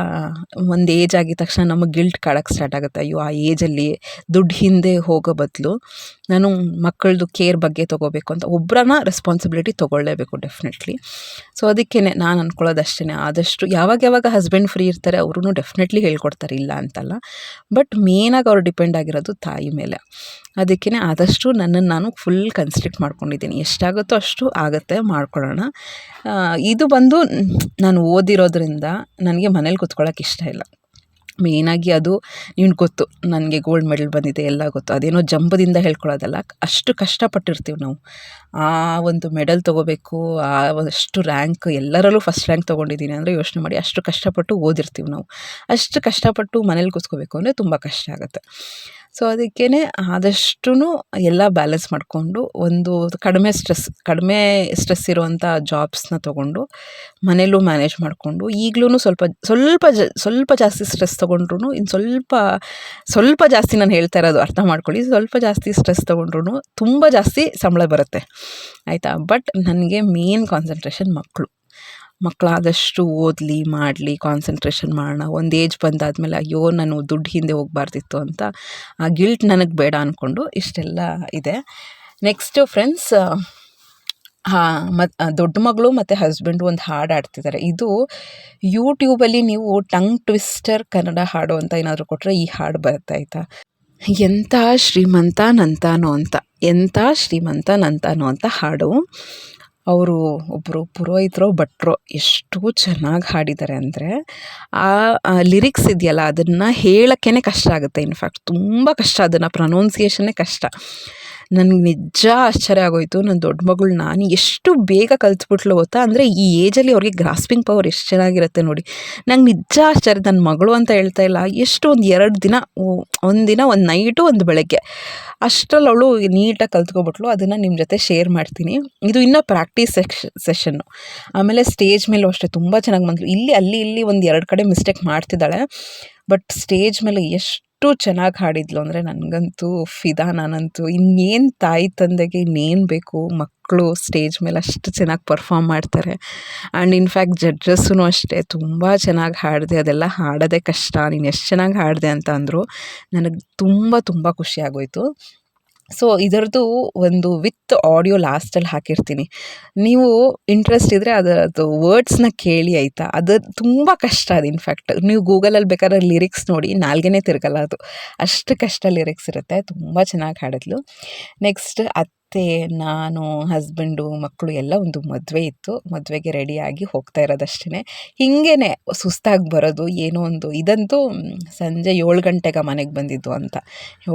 ಒಂದು ಏಜ್ ಆಗಿದ ತಕ್ಷಣ ನಮಗೆ ಗಿಲ್ಟ್ ಕಾಡೋಕ್ಕೆ ಸ್ಟಾರ್ಟ್ ಆಗುತ್ತೆ. ಅಯ್ಯೋ, ಆ ಏಜಲ್ಲಿ ದುಡ್ಡು ಹಿಂದೆ ಹೋಗೋ ಬದಲು ನಾನು ಮಕ್ಕಳದು ಕೇರ್ ಬಗ್ಗೆ ತೊಗೋಬೇಕು ಅಂತ ಒಬ್ಬರನ್ನ ರೆಸ್ಪಾನ್ಸಿಬಿಲಿಟಿ ತೊಗೊಳ್ಳೇಬೇಕು ಡೆಫಿನೆಟ್ಲಿ. ಸೊ ಅದಕ್ಕೇ ನಾನು ಅಂದ್ಕೊಳ್ಳೋದು ಅಷ್ಟೇ, ಆದಷ್ಟು ಯಾವಾಗ ಹಸ್ಬೆಂಡ್ ಫ್ರೀ ಇರ್ತಾರೆ ಅವ್ರೂ ಡೆಫಿನೆಟ್ಲಿ ಹೇಳ್ಕೊಡ್ತಾರೆ, ಇಲ್ಲ ಅಂತಲ್ಲ. ಬಟ್ ಮೇನಾಗಿ ಅವ್ರು ಡಿಪೆಂಡ್ ಆಗಿರೋದು ತಾಯಿ ಮೇಲೆ. ಅದಕ್ಕೇ ಆದಷ್ಟು ನನ್ನನ್ನು ನಾನು ಫುಲ್ ಕನ್ಸ್ಟ್ರಿಕ್ಟ್ ಮಾಡ್ಕೊಂಡಿದ್ದೀನಿ. ಎಷ್ಟಾಗುತ್ತೋ ಅಷ್ಟು ಆಗುತ್ತೆ, ಮಾಡ್ಕೊಳ್ಳೋಣ. ಇದು ಬಂದು ನಾನು ಓದಿರೋದ್ರಿಂದ ನನಗೆ ಮನೇಲಿ ಕೂತ್ಕೊಳ್ಳೋಕೆ ಇಷ್ಟ ಇಲ್ಲ. ಮೇಯ್ನಾಗಿ ಅದು ನಿಮ್ಗೆ ಗೊತ್ತು, ನನಗೆ ಗೋಲ್ಡ್ ಮೆಡಲ್ ಬಂದಿದೆ, ಎಲ್ಲ ಗೊತ್ತು. ಅದೇನೋ ಜಂಬದಿಂದ ಹೇಳ್ಕೊಳ್ಳೋದಲ್ಲ, ಅಷ್ಟು ಕಷ್ಟಪಟ್ಟಿರ್ತೀವಿ ನಾವು. ಆ ಒಂದು ಮೆಡಲ್ ತೊಗೋಬೇಕು, ಆ ಅಷ್ಟು ರ್ಯಾಂಕ್, ಎಲ್ಲರಲ್ಲೂ ಫಸ್ಟ್ ರ್ಯಾಂಕ್ ತೊಗೊಂಡಿದ್ದೀನಿ ಅಂದರೆ ಯೋಚನೆ ಮಾಡಿ, ಅಷ್ಟು ಕಷ್ಟಪಟ್ಟು ಓದಿರ್ತೀವಿ ನಾವು. ಅಷ್ಟು ಕಷ್ಟಪಟ್ಟು ಮನೇಲಿ ಕೂತ್ಕೋಬೇಕು ಅಂದರೆ ತುಂಬ ಕಷ್ಟ ಆಗುತ್ತೆ. ಸೊ ಅದಕ್ಕೇ ಆದಷ್ಟು ಎಲ್ಲ ಬ್ಯಾಲೆನ್ಸ್ ಮಾಡಿಕೊಂಡು, ಒಂದು ಕಡಿಮೆ ಸ್ಟ್ರೆಸ್ ಇರುವಂಥ ಜಾಬ್ಸ್ನ ತೊಗೊಂಡು ಮನೇಲೂ ಮ್ಯಾನೇಜ್ ಮಾಡಿಕೊಂಡು, ಈಗಲೂ ಸ್ವಲ್ಪ ಜಾಸ್ತಿ ಸ್ಟ್ರೆಸ್ ತೊಗೊಂಡ್ರು, ಇನ್ನು ಸ್ವಲ್ಪ ಜಾಸ್ತಿ, ನಾನು ಹೇಳ್ತಾ ಇರೋದು ಅರ್ಥ ಮಾಡ್ಕೊಳ್ಳಿ, ಸ್ವಲ್ಪ ಜಾಸ್ತಿ ಸ್ಟ್ರೆಸ್ ತೊಗೊಂಡ್ರು ತುಂಬ ಜಾಸ್ತಿ ಸಂಬಳ ಬರುತ್ತೆ, ಆಯಿತಾ? ಬಟ್ ನನಗೆ ಮೇನ್ ಕಾನ್ಸಂಟ್ರೇಷನ್ ಮಕ್ಕಳಾದಷ್ಟು ಓದಲಿ, ಮಾಡಲಿ, ಕಾನ್ಸಂಟ್ರೇಷನ್ ಮಾಡೋಣ. ಒಂದು ಏಜ್ ಬಂದಾದಮೇಲೆ ಅಯ್ಯೋ ನಾನು ದುಡ್ಡು ಹಿಂದೆ ಹೋಗಬಾರ್ದಿತ್ತು ಅಂತ ಆ ಗಿಲ್ಟ್ ನನಗೆ ಬೇಡ ಅಂದ್ಕೊಂಡು ಇಷ್ಟೆಲ್ಲ ಇದೆ. ನೆಕ್ಸ್ಟು ಫ್ರೆಂಡ್ಸ್, ದೊಡ್ಡ ಮಗಳು ಮತ್ತು ಹಸ್ಬೆಂಡು ಒಂದು ಹಾಡು ಆಡ್ತಿದ್ದಾರೆ. ಇದು ಯೂಟ್ಯೂಬಲ್ಲಿ ನೀವು ಟಂಗ್ ಟ್ವಿಸ್ಟರ್ ಕನ್ನಡ ಹಾಡು ಅಂತ ಏನಾದರೂ ಕೊಟ್ಟರೆ ಈ ಹಾಡು ಬರುತ್ತೆ, ಆಯಿತಾ? ಎಂಥ ಶ್ರೀಮಂತ ನಂತಾನೋ ಅಂತ ಹಾಡು. ಅವರು ಒಬ್ಬರು ಪುರೋಹಿತರೋ ಭಟ್ರೋ ಎಷ್ಟು ಚೆನ್ನಾಗಿ ಹಾಡಿದ್ದಾರೆ ಅಂದರೆ, ಆ ಲಿರಿಕ್ಸ್ ಇದೆಯಲ್ಲ ಅದನ್ನು ಹೇಳೋಕ್ಕೇ ಕಷ್ಟ ಆಗುತ್ತೆ. ಇನ್ಫ್ಯಾಕ್ಟ್ ತುಂಬ ಕಷ್ಟ, ಅದನ್ನು ಪ್ರೊನೌನ್ಸಿಯೇಷನ್ನೇ ಕಷ್ಟ. ನನಗೆ ನಿಜ ಆಶ್ಚರ್ಯ ಆಗೋಯಿತು. ನನ್ನ ದೊಡ್ಡ ಮಗಳು ನಾನು ಎಷ್ಟು ಬೇಗ ಕಲ್ತ್ಬಿಟ್ಲು ಗೊತ್ತಾ? ಅಂದರೆ ಈ ಏಜಲ್ಲಿ ಅವ್ರಿಗೆ ಗ್ರಾಸ್ಪಿಂಗ್ ಪವರ್ ಎಷ್ಟು ಚೆನ್ನಾಗಿರುತ್ತೆ ನೋಡಿ. ನಂಗೆ ನಿಜ ಆಶ್ಚರ್ಯ. ನನ್ನ ಮಗಳು ಅಂತ ಹೇಳ್ತಾ ಇಲ್ಲ, ಎಷ್ಟು ಒಂದು 2 ದಿನ, ಒಂದು ನೈಟು ಒಂದು ಬೆಳಗ್ಗೆ ಅಷ್ಟರಲ್ಲಿ ಅವಳು ನೀಟಾಗಿ ಕಲ್ತ್ಕೊಬಿಟ್ಲು. ಅದನ್ನು ನಿಮ್ಮ ಜೊತೆ ಶೇರ್ ಮಾಡ್ತೀನಿ. ಇದು ಇನ್ನೂ ಪ್ರಾಕ್ಟೀಸ್ ಸೆಷನ್ನು. ಆಮೇಲೆ ಸ್ಟೇಜ್ ಮೇಲೂ ಅಷ್ಟೇ ತುಂಬ ಚೆನ್ನಾಗಿ ಬಂದಳು. ಇಲ್ಲಿ ಒಂದು 2 ಕಡೆ ಮಿಸ್ಟೇಕ್ ಮಾಡ್ತಿದ್ದಾಳೆ, ಬಟ್ ಸ್ಟೇಜ್ ಮೇಲೆ ಎಷ್ಟು ಚೆನ್ನಾಗಿ ಹಾಡಿದ್ಲು ಅಂದರೆ ನನಗಂತೂ ಫಿದಾ. ನಾನಂತೂ ಇನ್ನೇನು ತಾಯಿ ತಂದೆಗೆ ಇನ್ನೇನು ಬೇಕು, ಮಕ್ಕಳು ಸ್ಟೇಜ್ ಮೇಲೆ ಅಷ್ಟು ಚೆನ್ನಾಗಿ ಪರ್ಫಾರ್ಮ್ ಮಾಡ್ತಾರೆ. ಆ್ಯಂಡ್ ಇನ್ಫ್ಯಾಕ್ಟ್ ಜಡ್ಜಸ್ಸೂ ಅಷ್ಟೇ ತುಂಬ ಚೆನ್ನಾಗಿ ಹಾಡಿದೆ, ಅದೆಲ್ಲ ಹಾಡೋದೇ ಕಷ್ಟ, ನೀನು ಎಷ್ಟು ಚೆನ್ನಾಗಿ ಹಾಡಿದೆ ಅಂತ ಅಂದರು. ನನಗೆ ತುಂಬ ಖುಷಿ ಆಗೋಯಿತು. ಸೊ ಇದರದ್ದು ಒಂದು ವಿತ್ ಆಡಿಯೋ ಲಾಸ್ಟಲ್ಲಿ ಹಾಕಿರ್ತೀನಿ. ನೀವು ಇಂಟ್ರೆಸ್ಟ್ ಇದ್ದರೆ ಅದರದ್ದು ವರ್ಡ್ಸ್ನ ಕೇಳಿ ಆಯಿತಾ. ಅದು ತುಂಬ ಕಷ್ಟ, ಅದು ಇನ್ಫ್ಯಾಕ್ಟ್ ನೀವು ಗೂಗಲಲ್ಲಿ ಬೇಕಾದ್ರೆ ಲಿರಿಕ್ಸ್ ನೋಡಿ, ನಾಲ್ಗೆನೇ ತಿರುಗಲ್ಲ ಅದು, ಅಷ್ಟು ಕಷ್ಟ ಲಿರಿಕ್ಸ್ ಇರುತ್ತೆ. ತುಂಬ ಚೆನ್ನಾಗಿ ಹಾಡಿದ್ಲು. ನೆಕ್ಸ್ಟ್ ಅತ್ತೆ, ನಾನು, ಹಸ್ಬೆಂಡು, ಮಕ್ಕಳು ಎಲ್ಲ ಒಂದು ಮದುವೆ ಇತ್ತು. ಮದುವೆಗೆ ರೆಡಿಯಾಗಿ ಹೋಗ್ತಾ ಇರೋದಷ್ಟೇ. ಹಿಂಗೇ ಸುಸ್ತಾಗಿ ಬರೋದು ಏನೋ ಒಂದು. ಇದಂತೂ ಸಂಜೆ 7 ಗಂಟೆಗೆ ಮನೆಗೆ ಬಂದಿದ್ದು ಅಂತ.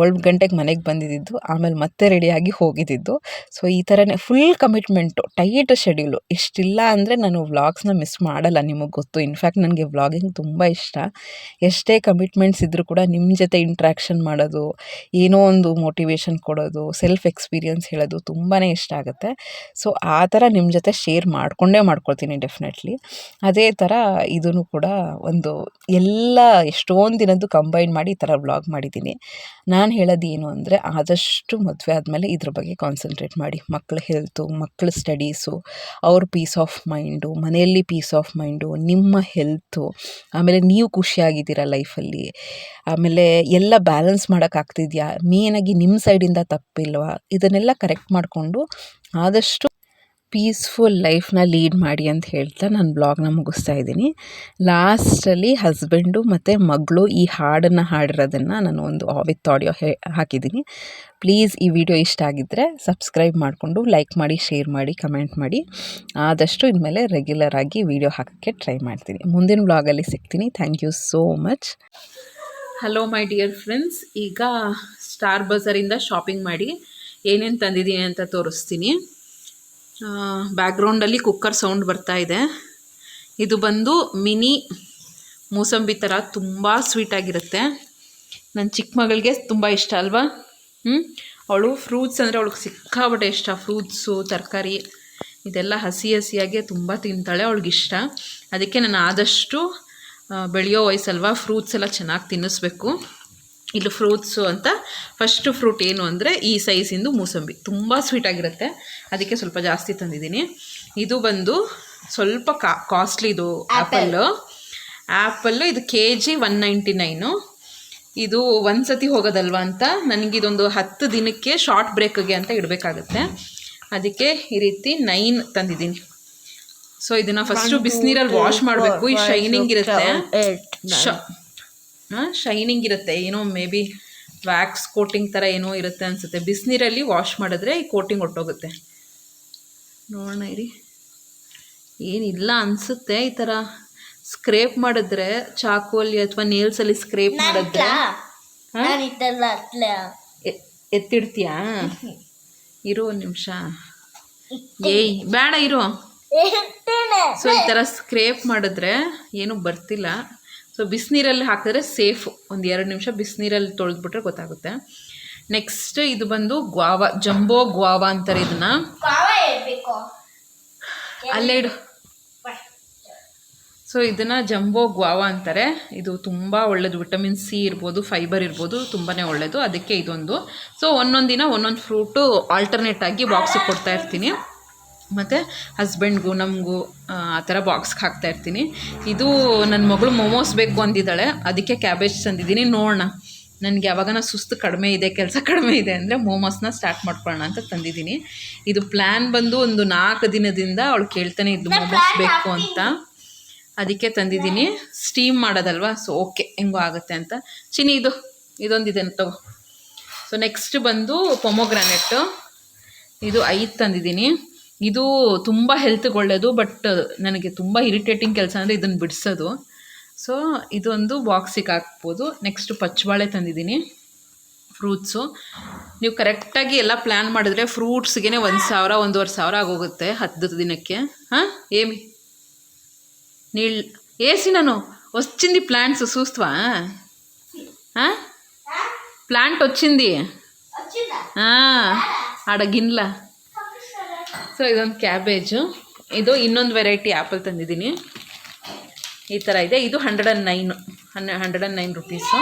7 ಗಂಟೆಗೆ ಮನೆಗೆ ಬಂದಿದ್ದು, ಆಮೇಲೆ ಮತ್ತೆ ರೆಡಿಯಾಗಿ ಹೋಗಿದ್ದಿದ್ದು. ಸೊ ಈ ಥರನೇ ಫುಲ್ ಕಮಿಟ್ಮೆಂಟು, ಟೈಟ್ ಶೆಡ್ಯೂಲು. ಇಷ್ಟಿಲ್ಲ ಅಂದರೆ ನಾನು ವ್ಲಾಗ್ಸ್ನ ಮಿಸ್ ಮಾಡಲ್ಲ, ನಿಮಗೆ ಗೊತ್ತು. ಇನ್ಫ್ಯಾಕ್ಟ್ ನನಗೆ ವ್ಲಾಗಿಂಗ್ ತುಂಬ ಇಷ್ಟ. ಎಷ್ಟೇ ಕಮಿಟ್ಮೆಂಟ್ಸ್ ಇದ್ದರೂ ಕೂಡ ನಿಮ್ಮ ಜೊತೆ ಇಂಟ್ರ್ಯಾಕ್ಷನ್ ಮಾಡೋದು, ಏನೋ ಒಂದು ಮೋಟಿವೇಶನ್ ಕೊಡೋದು, ಸೆಲ್ಫ್ ಎಕ್ಸ್ಪೀರಿಯನ್ಸ್ ಹೇಳೋದು ತುಂಬಾ ಇಷ್ಟ ಆಗುತ್ತೆ. ಸೊ ಆ ಥರ ನಿಮ್ಮ ಜೊತೆ ಶೇರ್ ಮಾಡ್ಕೊಳ್ತೀನಿ ಡೆಫಿನೆಟ್ಲಿ. ಅದೇ ಥರ ಇದೂ ಕೂಡ ಒಂದು ಎಲ್ಲ ಎಷ್ಟೊಂದು ದಿನದ್ದು ಕಂಬೈನ್ ಮಾಡಿ ಈ ಥರ ವ್ಲಾಗ್ ಮಾಡಿದ್ದೀನಿ. ನಾನು ಹೇಳೋದು ಏನು ಅಂದರೆ, ಆದಷ್ಟು ಮದುವೆ ಆದಮೇಲೆ ಇದ್ರ ಬಗ್ಗೆ ಕಾನ್ಸಂಟ್ರೇಟ್ ಮಾಡಿ. ಮಕ್ಕಳ ಹೆಲ್ತು, ಮಕ್ಕಳ ಸ್ಟಡೀಸು, ಅವ್ರ ಪೀಸ್ ಆಫ್ ಮೈಂಡು, ಮನೆಯಲ್ಲಿ ಪೀಸ್ ಆಫ್ ಮೈಂಡು, ನಿಮ್ಮ ಹೆಲ್ತು, ಆಮೇಲೆ ನೀವು ಖುಷಿಯಾಗಿದ್ದೀರಾ ಲೈಫಲ್ಲಿ, ಆಮೇಲೆ ಎಲ್ಲ ಬ್ಯಾಲೆನ್ಸ್ ಮಾಡೋಕ್ಕಾಗ್ತಿದೆಯಾ, ಮೇಯ್ನಾಗಿ ನಿಮ್ಮ ಸೈಡಿಂದ ತಪ್ಪಿಲ್ವಾ, ಇದನ್ನೆಲ್ಲ ಕರೆಕ್ಟ್ ಮಾಡಿಕೊಂಡು ಆದಷ್ಟು ಪೀಸ್ಫುಲ್ ಲೈಫ್ನ ಲೀಡ್ ಮಾಡಿ ಅಂತ ಹೇಳ್ತಾ ನಾನು ಬ್ಲಾಗ್ನ ಮುಗಿಸ್ತಾ ಇದ್ದೀನಿ. ಲಾಸ್ಟಲ್ಲಿ ಹಸ್ಬೆಂಡು ಮತ್ತು ಮಗಳು ಈ ಹಾಡನ್ನು ಹಾಡಿರೋದನ್ನು ನಾನು ಒಂದು ವಿತ್ ಆಡಿಯೋ ಹಾಕಿದ್ದೀನಿ. ಪ್ಲೀಸ್ ಈ ವಿಡಿಯೋ ಇಷ್ಟ ಆಗಿದ್ದರೆ ಸಬ್ಸ್ಕ್ರೈಬ್ ಮಾಡಿಕೊಂಡು ಲೈಕ್ ಮಾಡಿ, ಶೇರ್ ಮಾಡಿ, ಕಮೆಂಟ್ ಮಾಡಿ. ಆದಷ್ಟು ಇನ್ಮೇಲೆ ರೆಗ್ಯುಲರಾಗಿ ವಿಡಿಯೋ ಹಾಕೋಕ್ಕೆ ಟ್ರೈ ಮಾಡ್ತೀನಿ. ಮುಂದಿನ ಬ್ಲಾಗಲ್ಲಿ ಸಿಗ್ತೀನಿ. Thank you so much. Hello my dear friends, ಈಗ ಸ್ಟಾರ್ ಬಜಾರಿಂದ ಶಾಪಿಂಗ್ ಮಾಡಿ ಏನೇನು ತಂದಿದ್ದೀನಿ ಅಂತ ತೋರಿಸ್ತೀನಿ. ಬ್ಯಾಕ್ಗ್ರೌಂಡಲ್ಲಿ ಕುಕ್ಕರ್ ಸೌಂಡ್ ಬರ್ತಾ ಇದೆ. ಇದು ಬಂದು ಮಿನಿ ಮೂಸಂಬಿ ಥರ ತುಂಬ ಸ್ವೀಟಾಗಿರುತ್ತೆ. ನನ್ನ ಚಿಕ್ಕ ಮಗಳಿಗೆ ತುಂಬ ಇಷ್ಟ ಅಲ್ವಾ. ಅವಳು ಫ್ರೂಟ್ಸ್ ಅಂದರೆ ಅವಳಿಗೆ ಸಿಕ್ಕಾಪಟ್ಟೆ ಇಷ್ಟ. ಫ್ರೂಟ್ಸು, ತರಕಾರಿ ಇದೆಲ್ಲ ಹಸಿ ಹಸಿಯಾಗೆ ತುಂಬ ತಿಂತಾಳೆ, ಅವಳಿಗಿಷ್ಟ. ಅದಕ್ಕೆ ನಾನು ಆದಷ್ಟು ಬೆಳೆಯೋ ವಯಸ್ಸಲ್ವಾ, ಫ್ರೂಟ್ಸ್ ಎಲ್ಲ ಚೆನ್ನಾಗಿ ತಿನ್ನಿಸ್ಬೇಕು. ಇಲ್ಲಿ ಫ್ರೂಟ್ಸು ಅಂತ ಫಸ್ಟು ಫ್ರೂಟ್ ಏನು ಅಂದರೆ ಈ ಸೈಜಿಂದು ಮೂಸಂಬಿ, ತುಂಬ ಸ್ವೀಟಾಗಿರುತ್ತೆ, ಅದಕ್ಕೆ ಸ್ವಲ್ಪ ಜಾಸ್ತಿ ತಂದಿದ್ದೀನಿ. ಇದು ಬಂದು ಸ್ವಲ್ಪ ಕಾಸ್ಟ್ಲಿದು ಆ್ಯಪಲ್ಲು. ಇದು kg 199. ಇದು ಒಂದು ಸತಿ ಹೋಗೋದಲ್ವ ಅಂತ ನನಗಿದೊಂದು 10 ದಿನಕ್ಕೆ ಶಾರ್ಟ್ ಬ್ರೇಕ್ಗೆ ಅಂತ ಇಡಬೇಕಾಗುತ್ತೆ. ಅದಕ್ಕೆ ಈ ರೀತಿ 9 ತಂದಿದ್ದೀನಿ. ಸೊ ಇದನ್ನು ಫಸ್ಟು ಬಿಸಿನೀರಲ್ಲಿ ವಾಶ್ ಮಾಡಬೇಕು. ಈ ಶೈನಿಂಗ್ ಇರುತ್ತೆ, ಶೈನಿಂಗ್ ಇರುತ್ತೆ, ಏನೋ ಮೇ ಬಿ ವ್ಯಾಕ್ಸ್ ಕೋಟಿಂಗ್ ಥರ ಏನೋ ಇರುತ್ತೆ ಅನಿಸುತ್ತೆ. ಬಿಸಿನೀರಲ್ಲಿ ವಾಶ್ ಮಾಡಿದ್ರೆ ಈ ಕೋಟಿಂಗ್ ಹೊಟ್ಟೋಗುತ್ತೆ. ನೋಡೋಣ ಇರಿ, ಏನಿಲ್ಲ ಅನಿಸುತ್ತೆ. ಈ ಥರ ಸ್ಕ್ರೇಪ್ ಮಾಡಿದ್ರೆ, ಚಾಕುವಲ್ಲಿ ಅಥವಾ ನೇಲ್ಸಲ್ಲಿ ಸ್ಕ್ರೇಪ್ ಮಾಡಿದ್ರೆ ಎತ್ತಿಡ್ತೀಯಾ? ಇರು ಒಂದು ನಿಮಿಷ, ಏಯ್ ಬೇಡ ಇರು. ಸೊ ಈ ಥರ ಸ್ಕ್ರೇಪ್ ಮಾಡಿದ್ರೆ ಏನೂ ಬರ್ತಿಲ್ಲ. ಸೊ ಬಿಸಿನೀರಲ್ಲಿ ಹಾಕಿದ್ರೆ ಸೇಫು. ಒಂದು 2 ನಿಮಿಷ ಬಿಸಿನೀರಲ್ಲಿ ತೊಳೆದ್ಬಿಟ್ರೆ ಗೊತ್ತಾಗುತ್ತೆ. ನೆಕ್ಸ್ಟ್ ಇದು ಬಂದು ಗ್ವಾವಾ, ಜಂಬೋ ಗ್ವಾವಾ ಅಂತಾರೆ ಇದನ್ನು. ಅಲ್ಲೇ ಇಡು. ಸೊ ಇದನ್ನು ಜಂಬೋ ಗ್ವಾವಾ ಅಂತಾರೆ. ಇದು ತುಂಬ ಒಳ್ಳೆಯದು, ವಿಟಮಿನ್ ಸಿ ಇರ್ಬೋದು, ಫೈಬರ್ ಇರ್ಬೋದು, ತುಂಬಾ ಒಳ್ಳೆಯದು. ಅದಕ್ಕೆ ಇದೊಂದು. ಸೊ ಒಂದೊಂದು ದಿನ ಒಂದೊಂದು ಫ್ರೂಟು ಆಲ್ಟರ್ನೇಟ್ ಆಗಿ ಬಾಕ್ಸಿಗೆ ಕೊಡ್ತಾ ಇರ್ತೀನಿ. ಮತ್ತು ಹಸ್ಬೆಂಡ್ಗೂ ನಮಗೂ ಆ ಥರ ಬಾಕ್ಸ್ಗೆ ಹಾಕ್ತಾಯಿರ್ತೀನಿ. ಇದು ನನ್ನ ಮಗಳು ಮೋಮೋಸ್ ಬೇಕು ಅಂದಿದ್ದಾಳೆ, ಅದಕ್ಕೆ ಕ್ಯಾಬೇಜ್ ತಂದಿದ್ದೀನಿ. ನೋಡೋಣ, ನನಗೆ ಯಾವಾಗನ ಸುಸ್ತು ಕಡಿಮೆ ಇದೆ, ಕೆಲಸ ಕಡಿಮೆ ಇದೆ ಅಂದರೆ ಮೋಮೋಸ್ನ ಸ್ಟಾರ್ಟ್ ಮಾಡ್ಕೊಳ್ಳೋಣ ಅಂತ ತಂದಿದ್ದೀನಿ. ಇದು ಪ್ಲ್ಯಾನ್ ಬಂದು ಒಂದು 4 ದಿನದಿಂದ ಅವಳು ಕೇಳ್ತಾನೆ ಇದ್ದು ಮೋಮೋಸ್ ಬೇಕು ಅಂತ, ಅದಕ್ಕೆ ತಂದಿದ್ದೀನಿ. ಸ್ಟೀಮ್ ಮಾಡೋದಲ್ವ, ಸೊ ಓಕೆ ಹೆಂಗೋ ಆಗುತ್ತೆ ಅಂತ. ಚಿನಿ ಇದೊಂದಿದೆ ತಗೋ. ಸೊ ನೆಕ್ಸ್ಟ್ ಬಂದು ಪೊಮೊಗ್ರಾನೆಟ್ಟು, ಇದು 5 ತಂದಿದ್ದೀನಿ. ಇದು ತುಂಬ ಹೆಲ್ತ್ಗೆ ಒಳ್ಳೆಯದು, ಬಟ್ ನನಗೆ ತುಂಬ ಇರಿಟೇಟಿಂಗ್ ಕೆಲಸ ಅಂದರೆ ಇದನ್ನು ಬಿಡಿಸೋದು. ಸೊ ಇದೊಂದು ಬಾಕ್ಸಿಗೆ ಹಾಕ್ಬೋದು. ನೆಕ್ಸ್ಟು ಪಚ್ಚಬಾಳೆ ತಂದಿದ್ದೀನಿ, ಫ್ರೂಟ್ಸು. ನೀವು ಕರೆಕ್ಟಾಗಿ ಎಲ್ಲ ಪ್ಲ್ಯಾನ್ ಮಾಡಿದ್ರೆ ಫ್ರೂಟ್ಸ್ಗೆ 1,000 1,500 ಆಗೋಗುತ್ತೆ 10 ದಿನಕ್ಕೆ. ఏమి నీళ్ళు వేసినాను వచ్చింది ప్లాంట్స్ చూస్తావా? ప్లాంట్ వచ్చింది ఆడ గిన్నెల. ಸೊ ಇದೊಂದು ಕ್ಯಾಬೇಜು. ಇದು ಇನ್ನೊಂದು ವೆರೈಟಿ ಆ್ಯಪಲ್ ತಂದಿದ್ದೀನಿ, ಈ ಥರ ಇದೆ. ಇದು 109 ರುಪೀಸು.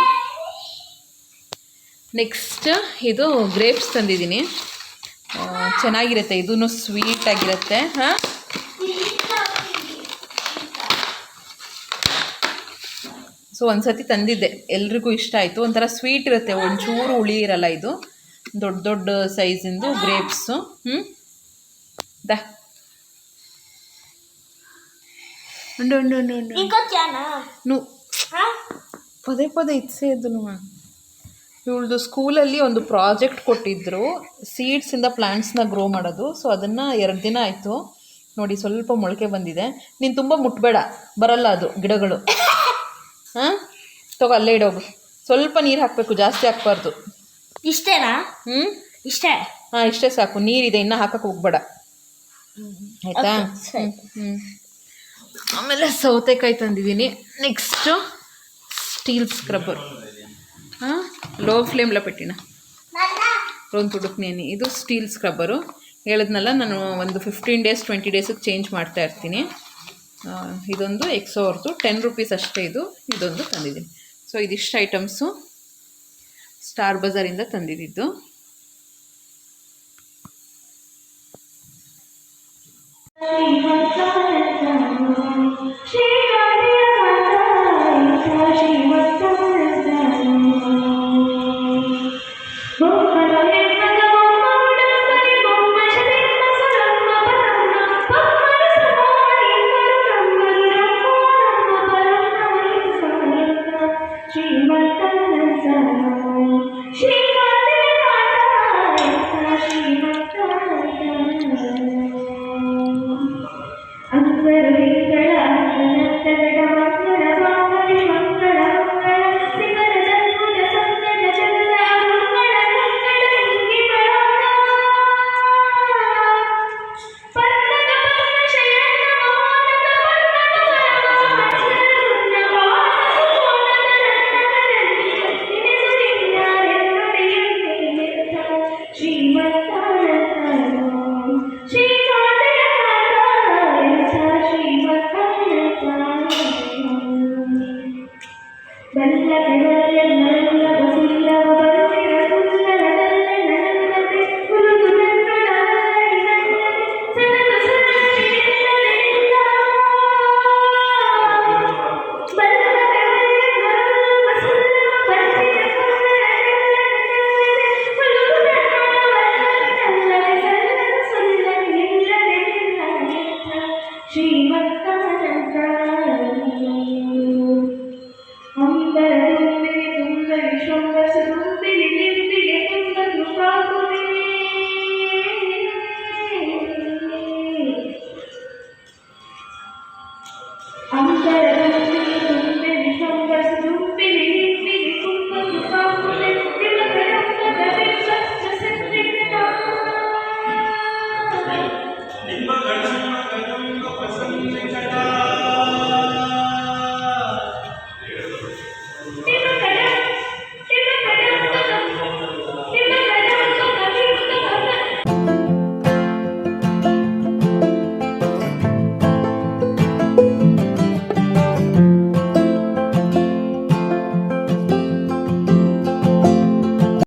ನೆಕ್ಸ್ಟ್ ಇದು ಗ್ರೇಪ್ಸ್ ತಂದಿದ್ದೀನಿ, ಚೆನ್ನಾಗಿರುತ್ತೆ, ಇದೂ ಸ್ವೀಟಾಗಿರುತ್ತೆ. ಸೊ ಒಂದು ಸತಿ ತಂದಿದ್ದೆ, ಎಲ್ರಿಗೂ ಇಷ್ಟ ಆಯಿತು. ಒಂಥರ ಸ್ವೀಟ್ ಇರುತ್ತೆ, ಒಂಚೂರು ಹುಳಿ ಇರಲ್ಲ. ಇದು ದೊಡ್ಡ ದೊಡ್ಡ ಸೈಜಿಂದು ಗ್ರೇಪ್ಸು. ದ ಉಂಡು ಉಂಡು ಉಂಡು ಉಂಡು ಪದೇ ಪದೇ ಇತ್ಸೇದು. ಇವಳದು ಸ್ಕೂಲಲ್ಲಿ ಒಂದು ಪ್ರಾಜೆಕ್ಟ್ ಕೊಟ್ಟಿದ್ದರು, ಸೀಡ್ಸಿಂದ ಪ್ಲ್ಯಾಂಟ್ಸ್ನ ಗ್ರೋ ಮಾಡೋದು. ಸೊ ಅದನ್ನು 2 ದಿನ ಆಯಿತು ನೋಡಿ, ಸ್ವಲ್ಪ ಮೊಳಕೆ ಬಂದಿದೆ. ನೀನು ತುಂಬ ಮುಟ್ಬೇಡ, ಬರಲ್ಲ ಅದು ಗಿಡಗಳು. ಹಾಂ, ತಗೋ ಅಲ್ಲೇ ಇಡೋಗು. ಸ್ವಲ್ಪ ನೀರು ಹಾಕಬೇಕು, ಜಾಸ್ತಿ ಹಾಕ್ಬಾರ್ದು. ಇಷ್ಟೇನಾ? ಇಷ್ಟೇ. ಹಾಂ, ಇಷ್ಟೇ ಸಾಕು. ನೀರಿದೆ, ಇನ್ನೂ ಹಾಕಕ್ಕೆ ಹೋಗ್ಬೇಡ, ಆಯಿತಾ? ಆಮೇಲೆ ಸೌತೆಕಾಯಿ ತಂದಿದ್ದೀನಿ. Next steel scrubber. ಹಾಂ, ಲೋ ಫ್ಲೇಮ್లో పెట్టిన ಒಂದು ತುಡುಕ್ನೇನಿ. ಇದು ಸ್ಟೀಲ್ ಸ್ಕ್ರಬ್ಬರು. ಹೇಳಿದ್ನಲ್ಲ, ನಾನು ಒಂದು 15 ಡೇಸ್ 20 ಡೇಸಿಗೆ ಚೇಂಜ್ ಮಾಡ್ತಾ ಇರ್ತೀನಿ. ಇದೊಂದು ಎಕ್ಸೋ ಅವ್ರದ್ದು 10 ರೂಪೀಸ್ ಅಷ್ಟೇ. ಇದೊಂದು ತಂದಿದ್ದೀನಿ. ಸೊ ಇದಿಷ್ಟು ಐಟಮ್ಸು ಸ್ಟಾರ್ ಬಜಾರಿಂದ ತಂದಿದ್ದು.